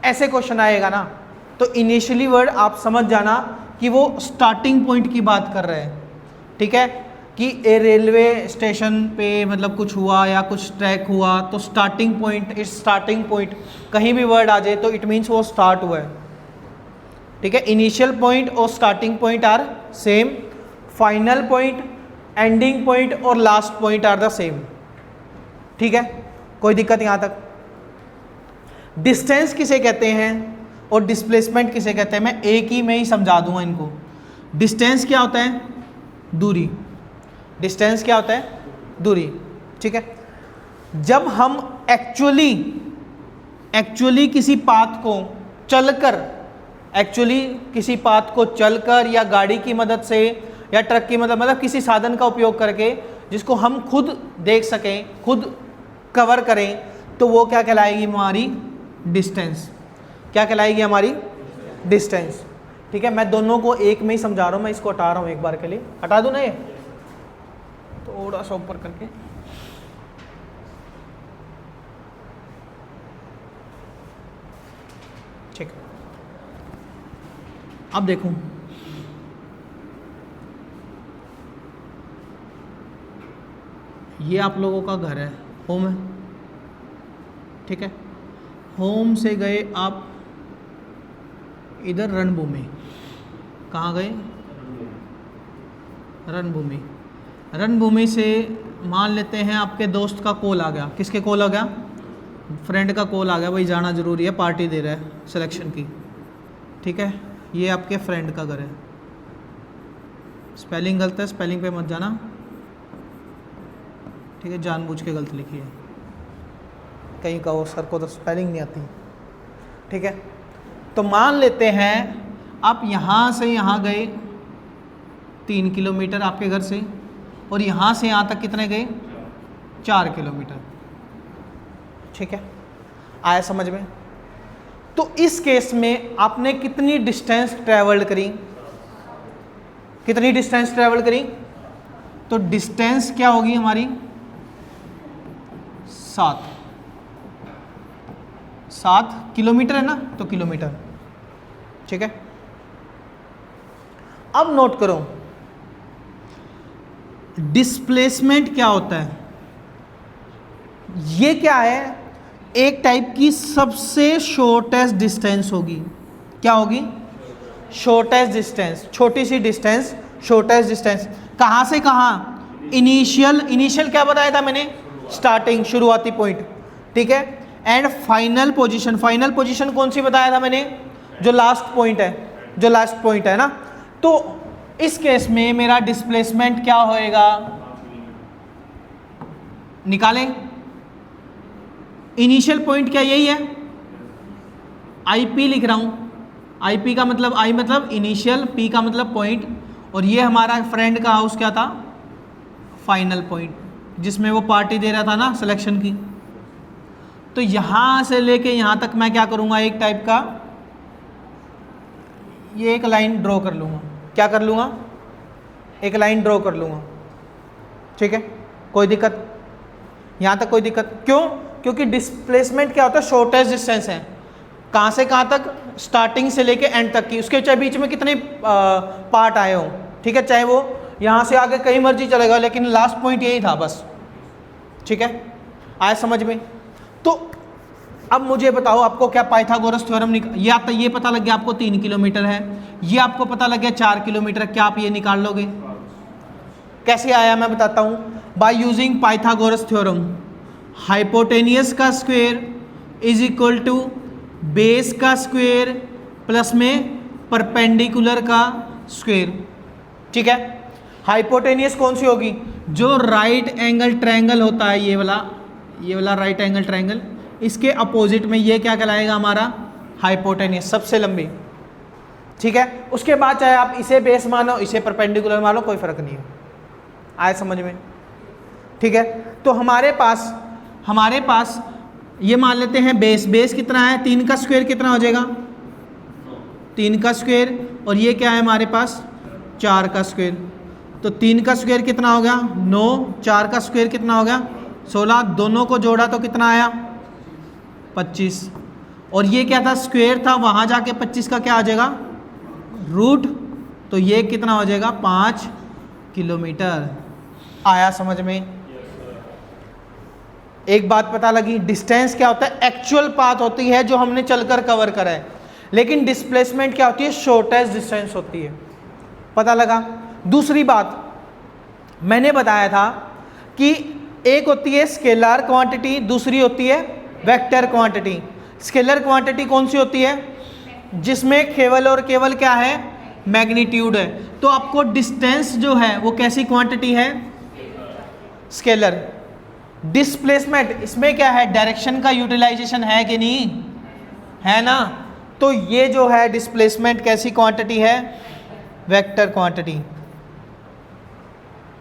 ऐसे क्वेश्चन आएगा ना, तो इनिशियली वर्ड आप समझ जाना कि वो स्टार्टिंग पॉइंट की बात कर रहे हैं। ठीक है, कि ए रेलवे स्टेशन पे मतलब कुछ हुआ या कुछ ट्रैक हुआ तो स्टार्टिंग पॉइंट, इस स्टार्टिंग पॉइंट कहीं भी वर्ड आ जाए तो इट मीन्स वो स्टार्ट हुआ है। ठीक है, इनिशियल पॉइंट और starting point are same, final point, ending point और last point are the same. ठीक है, कोई दिक्कत यहाँ तक? डिस्टेंस किसे कहते हैं और डिस्प्लेसमेंट किसे कहते हैं, मैं एक ही में ही समझा दूंगा इनको। डिस्टेंस क्या होता है? दूरी। डिस्टेंस क्या होता है? दूरी। ठीक है, जब हम एक्चुअली किसी पाथ को चलकर या गाड़ी की मदद से या ट्रक की मदद, मतलब किसी साधन का उपयोग करके जिसको हम खुद देख सकें, खुद कवर करें, तो वो क्या कहलाएगी? हमारी डिस्टेंस। क्या कहलाएगी? हमारी डिस्टेंस। ठीक है, मैं दोनों को एक में ही समझा रहा हूँ, मैं इसको हटा रहा हूँ एक बार के लिए। हटा दूँ ना, ये थोड़ा सा ऊपर करके। ठीक है, अब देखो, ये आप लोगों का घर है, होम है। ठीक है, होम से गए आप इधर रणभूमि। कहाँ गए? रणभूमि। रणभूमि से मान लेते हैं आपके दोस्त का कॉल आ गया। किसके कॉल आ गया? फ्रेंड का कॉल आ गया, भाई जाना ज़रूरी है, पार्टी दे रहा है सिलेक्शन की। ठीक है, ये आपके फ्रेंड का घर है। स्पेलिंग गलत है, स्पेलिंग पे मत जाना। ठीक है, जानबूझ के गलत लिखी है, कहीं कहो सर को तो स्पेलिंग नहीं आती। ठीक है, तो मान लेते हैं आप यहाँ से यहाँ गए 3 किलोमीटर आपके घर से, और यहाँ से यहाँ तक कितने गए? 4 किलोमीटर। ठीक है, आया समझ में? तो इस केस में आपने कितनी डिस्टेंस ट्रेवल्ड करी? कितनी डिस्टेंस ट्रेवल करी? तो डिस्टेंस क्या होगी हमारी? 7 किलोमीटर है ना, तो किलोमीटर। ठीक है, अब नोट करो डिस्प्लेसमेंट क्या होता है। ये क्या है? एक टाइप की सबसे शॉर्टेस्ट डिस्टेंस होगी। क्या होगी? शॉर्टेस्ट डिस्टेंस, छोटी सी डिस्टेंस, शॉर्टेस्ट डिस्टेंस। कहाँ से कहाँ? इनिशियल क्या बताया था मैंने? स्टार्टिंग, शुरुआती पॉइंट। ठीक है, एंड फाइनल पोजीशन कौन सी बताया था मैंने? जो लास्ट पॉइंट है ना। तो इस केस में मेरा डिस्प्लेसमेंट क्या होएगा? निकालें। इनिशियल पॉइंट क्या यही है? आईपी लिख रहा हूं। आईपी का मतलब, आई मतलब इनिशियल, पी का मतलब पॉइंट, और ये हमारा फ्रेंड का हाउस क्या था? फाइनल पॉइंट, जिसमें वो पार्टी दे रहा था ना सिलेक्शन की। तो यहां से लेके यहां तक मैं क्या करूंगा? एक टाइप का ये एक लाइन ड्रॉ कर लूंगा। क्या कर लूंगा? एक लाइन ड्रॉ कर लूंगा। ठीक है, कोई दिक्कत? यहां तक कोई दिक्कत? क्यों? क्योंकि डिस्प्लेसमेंट क्या होता है? शॉर्टेस्ट डिस्टेंस है। कहां से कहां तक? स्टार्टिंग से लेके एंड तक की। उसके चाहे बीच में कितने पार्ट आए हो, ठीक है, चाहे वो यहां से आगे कहीं मर्जी चलेगा, लेकिन लास्ट पॉइंट यही था बस। ठीक है, आया समझ में? तो अब मुझे बताओ, आपको क्या पाइथागोरस थ्योरम ये पता लग गया आपको 3 किलोमीटर है, ये आपको पता लग गया 4 किलोमीटर, क्या आप ये निकाल लोगे? कैसे आया मैं बताता हूं। By using Pythagoras theorem, hypotenuse का square is equal to base का स्क्वायर प्लस में परपेंडिकुलर का स्क्वायर। ठीक है, हाइपोटेनियस कौन सी होगी? जो राइट एंगल ट्रायंगल होता है, ये वाला राइट एंगल ट्रायंगल, इसके अपोजिट में ये क्या कहलाएगा? हमारा हाइपोटेनियस, सबसे लंबी। ठीक है, उसके बाद चाहे आप इसे बेस मानो, इसे परपेंडिकुलर मानो, कोई फर्क नहीं है। आए समझ में? ठीक है, तो हमारे पास ये मान लेते हैं बेस कितना है? 3 का स्क्वायर कितना हो जाएगा? 3 का स्क्वायर, और ये क्या है हमारे पास? 4 का स्क्वायर। तो 3 का स्क्वायर कितना हो गया? 9, 4 का स्क्वायर कितना हो गया? 16, दोनों को जोड़ा तो कितना आया? 25। और ये क्या था? स्क्वायर था, वहाँ जाके 25 का क्या आ जाएगा? रूट। तो ये कितना हो जाएगा? 5, किलोमीटर। आया समझ में? एक बात पता लगी, डिस्टेंस क्या होता है? एक्चुअल पाथ होती है जो हमने चलकर कवर करा है, लेकिन डिस्प्लेसमेंट क्या होती है? शॉर्टेस्ट डिस्टेंस होती है। पता लगा? दूसरी बात मैंने बताया था कि एक होती है स्केलर क्वांटिटी, दूसरी होती है वेक्टर क्वांटिटी। स्केलर क्वांटिटी कौन सी होती है? जिसमें केवल और केवल क्या है? मैग्नीट्यूड है। तो आपको डिस्टेंस जो है वो कैसी क्वांटिटी है? स्केलर। डिस्प्लेसमेंट इसमें क्या है? डायरेक्शन का यूटिलाइजेशन है कि नहीं है ना? तो ये जो है डिस्प्लेसमेंट कैसी क्वांटिटी है? Vector quantity.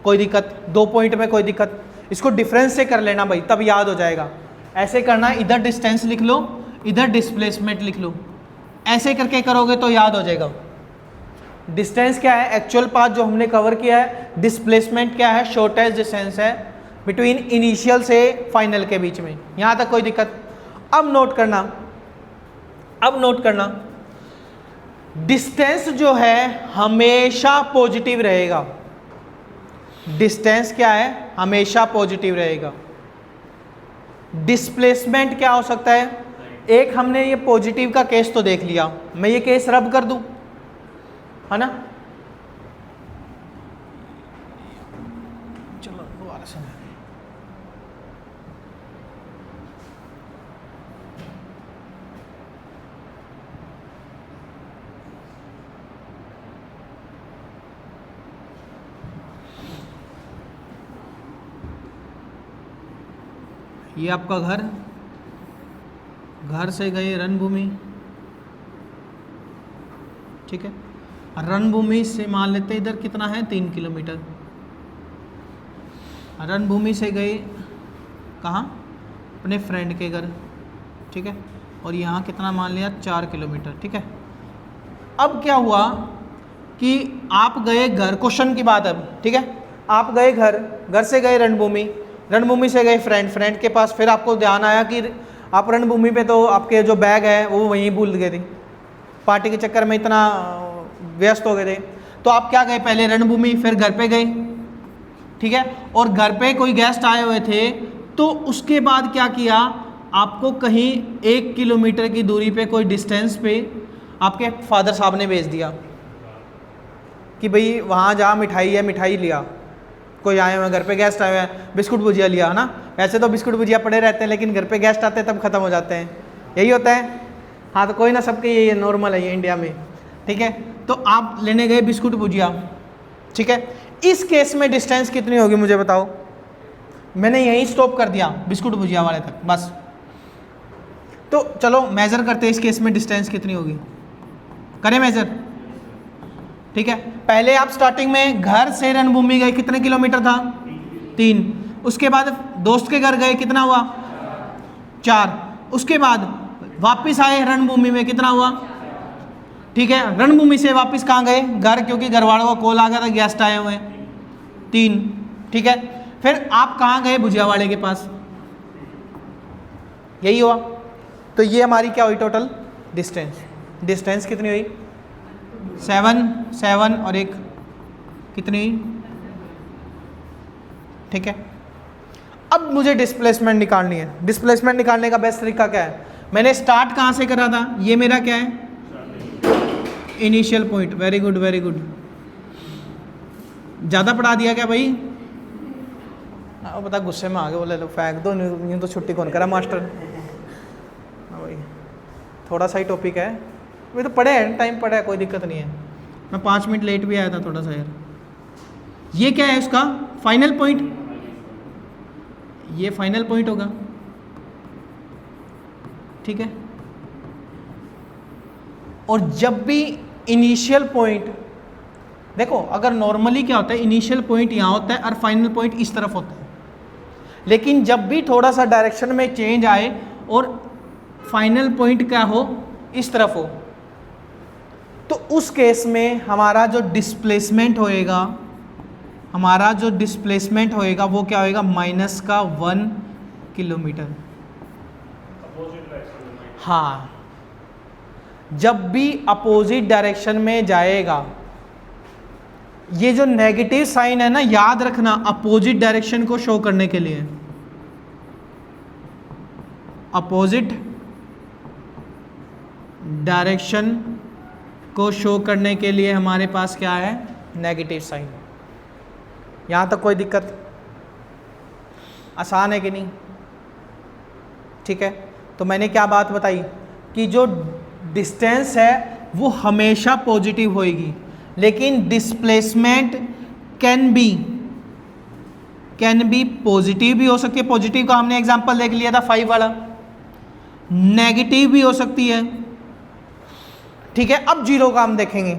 कोई दिक्कत? 2 पॉइंट में कोई दिक्कत? इसको डिफरेंस से कर लेना भाई, तब याद हो जाएगा। ऐसे करना, इधर डिस्टेंस लिख लो, इधर डिस्प्लेसमेंट लिख लो, ऐसे करके करोगे तो याद हो जाएगा। डिस्टेंस क्या है? एक्चुअल पाथ जो हमने कवर किया है। डिस्प्लेसमेंट क्या है? शॉर्टेस्ट डिस्टेंस है बिटवीन इनिशियल से फाइनल के बीच में। यहां तक कोई दिक्कत? अब नोट करना, डिस्टेंस जो है हमेशा पॉजिटिव रहेगा। डिस्टेंस क्या है? हमेशा पॉजिटिव रहेगा। डिस्प्लेसमेंट क्या हो सकता है? एक हमने ये पॉजिटिव का केस तो देख लिया, मैं ये केस रब कर दूं, है ना? चलो दोबारा से ये आपका घर से गए रणभूमि, ठीक है। रणभूमि से मान लेते इधर कितना है? 3 किलोमीटर। रणभूमि से गए कहाँ? अपने फ्रेंड के घर, ठीक है। और यहाँ कितना मान लिया? 4 किलोमीटर, ठीक है। अब क्या हुआ कि आप गए घर, क्वेश्चन की बात अब, ठीक है। आप गए घर से गए रणभूमि से गए फ्रेंड के पास। फिर आपको ध्यान आया कि आप रणभूमि पे तो आपके जो बैग है वो वहीं भूल गए थे, पार्टी के चक्कर में इतना व्यस्त हो गए थे। तो आप क्या गए? पहले रणभूमि, फिर घर पे गए, ठीक है। और घर पे कोई गेस्ट आए हुए थे, तो उसके बाद क्या किया? आपको कहीं 1 किलोमीटर की दूरी पे कोई डिस्टेंस पे आपके फादर साहब ने भेज दिया कि भाई वहाँ जा, मिठाई है, मिठाई लिया। कोई आए हुए घर पे गेस्ट आए हुए हैं, बिस्कुट भुजिया लिया, है ना? वैसे तो बिस्कुट भुजिया पड़े रहते हैं, लेकिन घर पे गेस्ट आते हैं तब खत्म हो जाते हैं, यही होता है। हाँ तो कोई ना, सबके ये नॉर्मल है ये इंडिया में, ठीक है। तो आप लेने गए बिस्कुट भुजिया, ठीक है। इस केस में डिस्टेंस कितनी होगी मुझे बताओ? मैंने यहीं स्टॉप कर दिया बिस्कुट भुजिया वाले तक, बस। तो चलो मेजर करते हैं इस केस में डिस्टेंस कितनी होगी, करें मेजर, ठीक है। पहले आप स्टार्टिंग में घर से रणभूमि गए, कितने किलोमीटर था? 3। उसके बाद दोस्त के घर गए, कितना हुआ? 4। उसके बाद वापस आए रणभूमि में, कितना हुआ? ठीक है। रणभूमि से वापस कहाँ गए? घर, क्योंकि घर वालों को कॉल आ गया था, गेस्ट आए हुए हैं, 3, ठीक है। फिर आप कहाँ गए? भुजिया वाले के पास, यही हुआ। तो ये हमारी क्या हुई टोटल डिस्टेंस कितनी हुई? 7 और 1 कितनी? ठीक है। अब मुझे डिस्प्लेसमेंट निकालनी है। डिस्प्लेसमेंट निकालने का बेस्ट तरीका क्या है? मैंने स्टार्ट कहाँ से करा था? ये मेरा क्या है? Initial point. Very good, very good. ज़्यादा पढ़ा दिया क्या भाई? हाँ पता, गुस्से में आ गए, बोले लो फेंक दो, यूँ तो छुट्टी कौन करा मास्टर। हाँ भाई, थोड़ा सा ही टॉपिक है, अभी तो पढ़े हैं, टाइम पड़ा है, कोई दिक्कत नहीं है। मैं 5 मिनट लेट भी आया था थोड़ा सा यार। ये क्या है? उसका फाइनल पॉइंट, ये फाइनल पॉइंट होगा, ठीक है। और जब भी इनिशियल पॉइंट, देखो अगर नॉर्मली क्या होता है, इनिशियल पॉइंट यहाँ होता है और फाइनल पॉइंट इस तरफ होता है, लेकिन जब भी थोड़ा सा डायरेक्शन में चेंज आए और फाइनल पॉइंट क्या हो? इस तरफ हो, तो उस केस में हमारा जो डिस्प्लेसमेंट होएगा, वो क्या होएगा? -1 किलोमीटर। हाँ, जब भी अपोजिट डायरेक्शन में जाएगा, ये जो नेगेटिव साइन है ना, याद रखना अपोजिट डायरेक्शन को शो करने के लिए, अपोजिट डायरेक्शन को शो करने के लिए हमारे पास क्या है, नेगेटिव साइन। यहां तक कोई दिक्कत? आसान है कि नहीं? ठीक है, तो मैंने क्या बात बताई कि जो डिस्टेंस है वो हमेशा पॉजिटिव होएगी, लेकिन डिस्प्लेसमेंट कैन बी पॉजिटिव भी हो सकती है। पॉजिटिव का हमने एग्जांपल देख लिया था 5 वाला। नेगेटिव भी हो सकती है। ठीक है, अब जीरो का हम देखेंगे,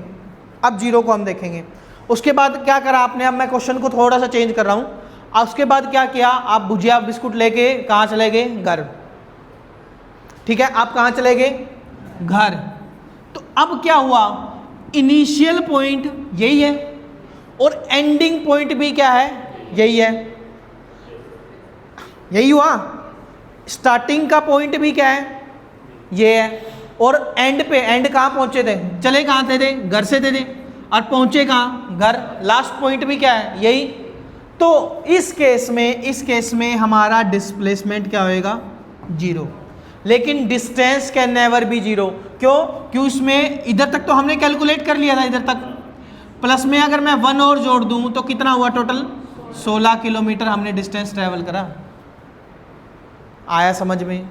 अब जीरो को हम देखेंगे। उसके बाद क्या करा आपने, अब मैं क्वेश्चन को थोड़ा सा चेंज कर रहा हूं। उसके बाद क्या किया, आप भुजिया बिस्कुट लेके कहाँ चले गए, घर। ठीक है, आप कहाँ चले गए, घर। तो अब क्या हुआ, इनिशियल पॉइंट यही है और एंडिंग पॉइंट भी क्या है, यही है, यही हुआ। स्टार्टिंग का पॉइंट भी क्या है, ये है, और एंड पे, एंड कहाँ पहुंचे थे, चले कहाँ थे, घर से थे, और पहुंचे कहाँ, घर। लास्ट पॉइंट भी क्या है, यही। तो इस केस में हमारा डिस्प्लेसमेंट क्या होएगा, जीरो। लेकिन distance can never be zero. क्यों इसमें इधर तक तो हमने कैलकुलेट कर लिया था, इधर तक। प्लस में अगर मैं 1 और जोड़ दूं तो कितना हुआ, टोटल 16 किलोमीटर हमने डिस्टेंस ट्रेवल करा। आया समझ में,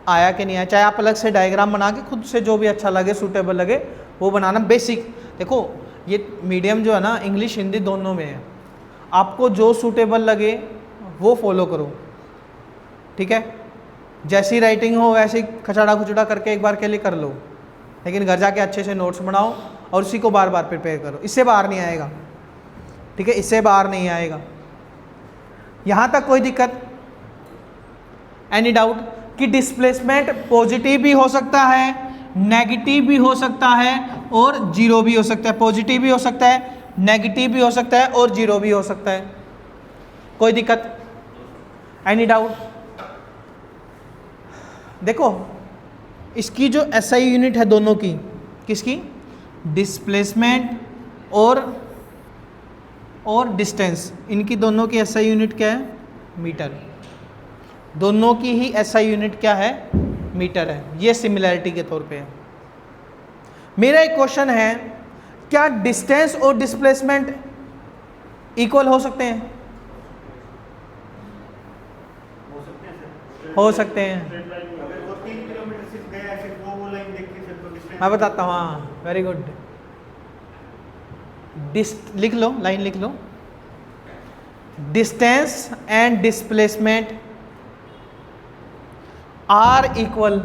आया कि नहीं आया? चाहे आप अलग से डायग्राम बना के खुद से जो भी अच्छा लगे, सूटेबल लगे वो बनाना। बेसिक देखो, ये मीडियम जो है ना, इंग्लिश हिंदी दोनों में है, आपको जो सूटेबल लगे वो फॉलो करो। ठीक है, जैसी राइटिंग हो वैसे खचड़ा खुचड़ा करके एक बार के लिए कर लो, लेकिन घर जाके अच्छे से नोट्स बनाओ और उसी को बार बार प्रिपेयर करो। इससे बाहर नहीं आएगा। ठीक है, इससे बाहर नहीं आएगा। यहाँ तक कोई दिक्कत, एनी डाउट कि डिस्प्लेसमेंट पॉजिटिव भी हो सकता है, नेगेटिव भी हो सकता है और जीरो भी हो सकता है। पॉजिटिव भी हो सकता है, नेगेटिव भी हो सकता है और जीरो भी हो सकता है। कोई दिक्कत, एनी डाउट? देखो, इसकी जो SI यूनिट है दोनों की, किसकी, डिस्प्लेसमेंट और डिस्टेंस, इनकी दोनों की SI यूनिट क्या है, मीटर। दोनों की ही SI यूनिट क्या है, मीटर है। ये सिमिलैरिटी के तौर पे है। मेरा एक क्वेश्चन है, क्या डिस्टेंस और डिस्प्लेसमेंट इक्वल हो सकते हैं? हो सकते हैं। मैं बताता हूँ, हाँ, वेरी गुड। लिख लो, लाइन लिख लो, distance and displacement are equal.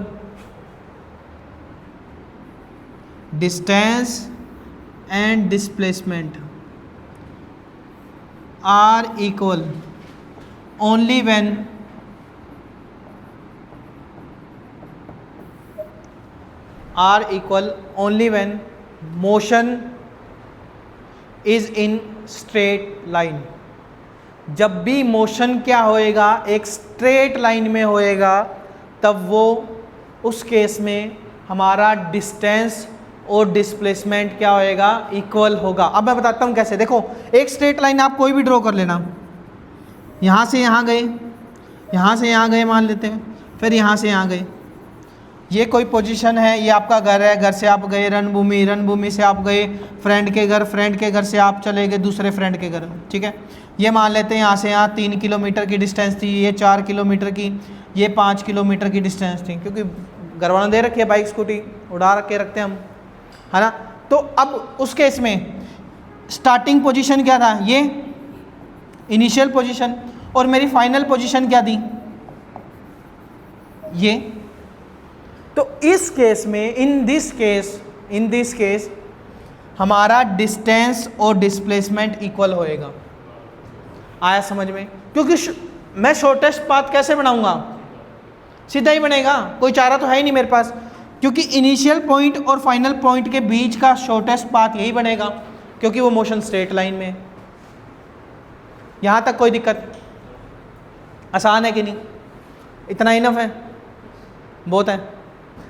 Distance and displacement are equal only when motion is in straight line. जब भी मोशन क्या होएगा, एक स्ट्रेट लाइन में होएगा, तब वो उस केस में हमारा डिस्टेंस और डिस्प्लेसमेंट क्या होएगा, इक्वल होगा। अब मैं बताता हूँ कैसे। देखो, एक स्ट्रेट लाइन आप कोई भी ड्रॉ कर लेना, यहाँ से यहाँ गए, यहाँ से यहाँ गए मान लेते हैं, फिर यहाँ से यहाँ गए। ये कोई पोजीशन है, ये आपका घर है, घर से आप गए रणभूमि, रणभूमि से आप गए फ्रेंड के घर, फ्रेंड के घर से आप चले गए दूसरे फ्रेंड के घर। ठीक है, ये मान लेते हैं यहाँ से यहाँ 3 किलोमीटर की डिस्टेंस थी, ये 4 किलोमीटर की, ये 5 किलोमीटर की डिस्टेंस थी, क्योंकि घर वालों ने दे रखी है बाइक स्कूटी, उड़ा रखे रखते हैं हम, है ना। तो अब उस केस में स्टार्टिंग पोजीशन क्या था, ये इनिशियल पोजीशन, और मेरी फाइनल पोजीशन क्या थी, ये। तो इस केस में, इन दिस केस हमारा डिस्टेंस और डिस्प्लेसमेंट इक्वल होएगा। आया समझ में? क्योंकि मैं शॉर्टेस्ट पाथ कैसे बनाऊंगा, सीधा ही बनेगा, कोई चारा तो है ही नहीं मेरे पास, क्योंकि इनिशियल पॉइंट और फाइनल पॉइंट के बीच का शॉर्टेस्ट पाथ यही बनेगा, क्योंकि वो मोशन स्ट्रेट लाइन में। यहाँ तक कोई दिक्कत? आसान है कि नहीं? इतना इनफ है, बहुत है।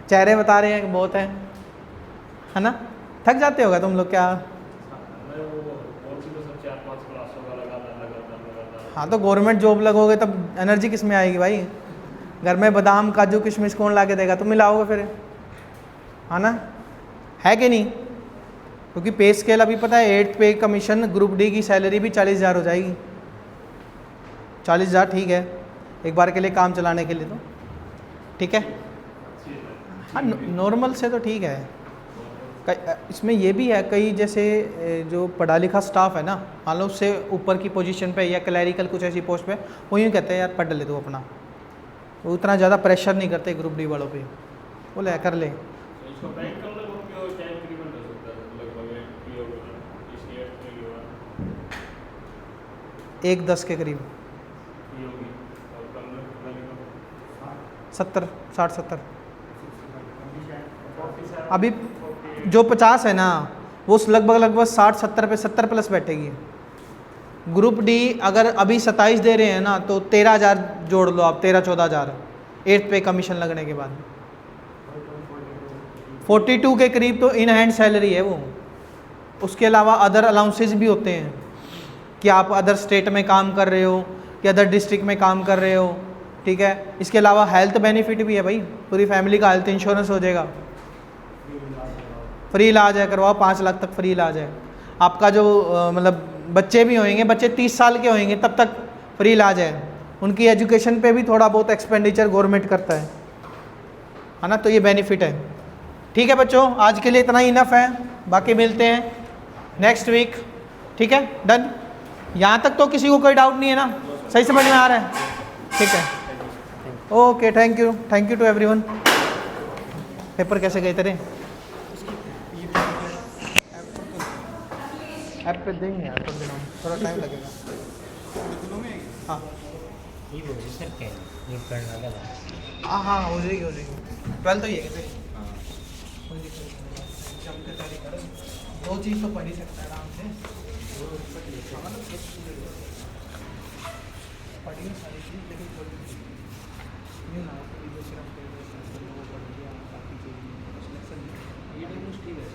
चेहरे बता रहे हैं कि बहुत है ना। थक जाते होगा तुम लोग क्या? हाँ तो गवर्नमेंट जॉब लगोगे तब एनर्जी किस में आएगी भाई? घर में बादाम काजू किशमिश कौन ला के देगा? तुम मिलाओगे फिर, है ना? है कि नहीं? क्योंकि पे स्केल अभी पता है 8th पे कमीशन ग्रुप डी की सैलरी भी 40,000 हो जाएगी। 40,000 ठीक है एक बार के लिए काम चलाने के लिए, तो ठीक है। हाँ नॉर्मल से तो ठीक है। इसमें ये भी है कई जैसे जो पढ़ा लिखा स्टाफ है ना, मान लो उससे ऊपर की पोजीशन पे या क्लैरिकल कुछ ऐसी पोस्ट पे, वो यूँ कहते हैं यार पढ़ ले तू अपना, वो उतना ज़्यादा प्रेशर नहीं करते ग्रुप डी वालों पे, वो ले कर ले। 1-10 के करीब 60-70। अभी जो 50 है ना वो लगभग 60-70 पे 70 प्लस बैठेगी। ग्रुप डी अगर अभी 27 दे रहे हैं ना तो 13,000 जोड़ लो आप, 13-14,000 8th पे कमीशन लगने के बाद। 42 के करीब तो इन हैंड सैलरी है वो। उसके अलावा अदर अलाउंसेज भी होते हैं कि आप अदर स्टेट में काम कर रहे हो या अदर डिस्ट्रिक्ट में काम कर रहे हो, ठीक है। इसके अलावा हेल्थ बेनिफिट भी है भाई, पूरी फैमिली का हेल्थ इंश्योरेंस हो जाएगा, फ्री इलाज है, करवाओ 5 लाख तक फ्री इलाज है आपका। जो मतलब बच्चे भी होंगे, बच्चे 30 साल के होंगे तब तक फ्री इलाज है। उनकी एजुकेशन पे भी थोड़ा बहुत एक्सपेंडिचर गवर्नमेंट करता है ना, तो ये बेनिफिट है। ठीक है बच्चों, आज के लिए इतना ही इनफ है, बाकी मिलते हैं नेक्स्ट वीक, ठीक है। डन, यहाँ तक तो किसी को कोई डाउट नहीं है ना, सही समझ में आ रहा है? ठीक है, okay, thank you to everyone. Paper कैसे गए तेरे? ऐप पे देंगे यार, थोड़ा टाइम लगेगा। हाँ हाँ हो जाएगी 12 तो ही है कैसे? दो चीज़ तो पढ़ ही सकता है आराम से, पढ़िए सारी चीज़, लेकिन ये ना जो सिर्फ पढ़ लिया बाकी चीज़ ये तो ठीक है।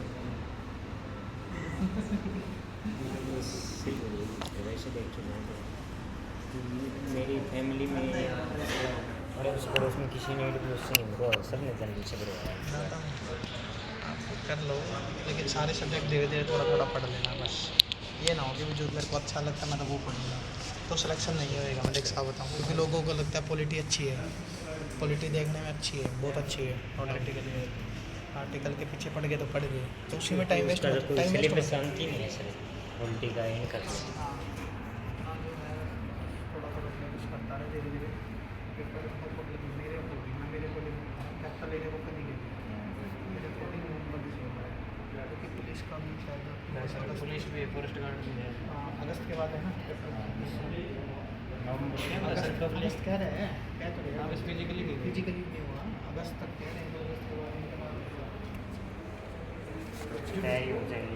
मेरी फैमिली में अड़ोस पड़ोस में किसी ने सब ने जन्म से कर लो, लेकिन सारे सब्जेक्ट धीरे धीरे थोड़ा पढ़ लेना बस। ये ना हो कि जो मेरे को अच्छा लगता है मैं तो वो पढ़ लूँगा, तो सिलेक्शन नहीं होएगा। मैं एक साथ बताऊँ, क्योंकि लोगों को लगता है पॉलिटी अच्छी है, पॉलिटी देखने में अच्छी है, बहुत अच्छी है, और आर्टिकल के पीछे पड़ गए तो पड़ गए, तो उसी में टाइम वेस्ट शांति नहीं है सर, पॉलिटी का ही कर पुलिस भी फॉरेस्ट गार्ड भी है। अगस्त के बाद है ना, अगस्त कह रहे हैं, क्या तो अगस्त फिजिकली नहीं हुआ, अगस्त तक कह रहे हैं, तो अगस्त के बाद हो जाएगी।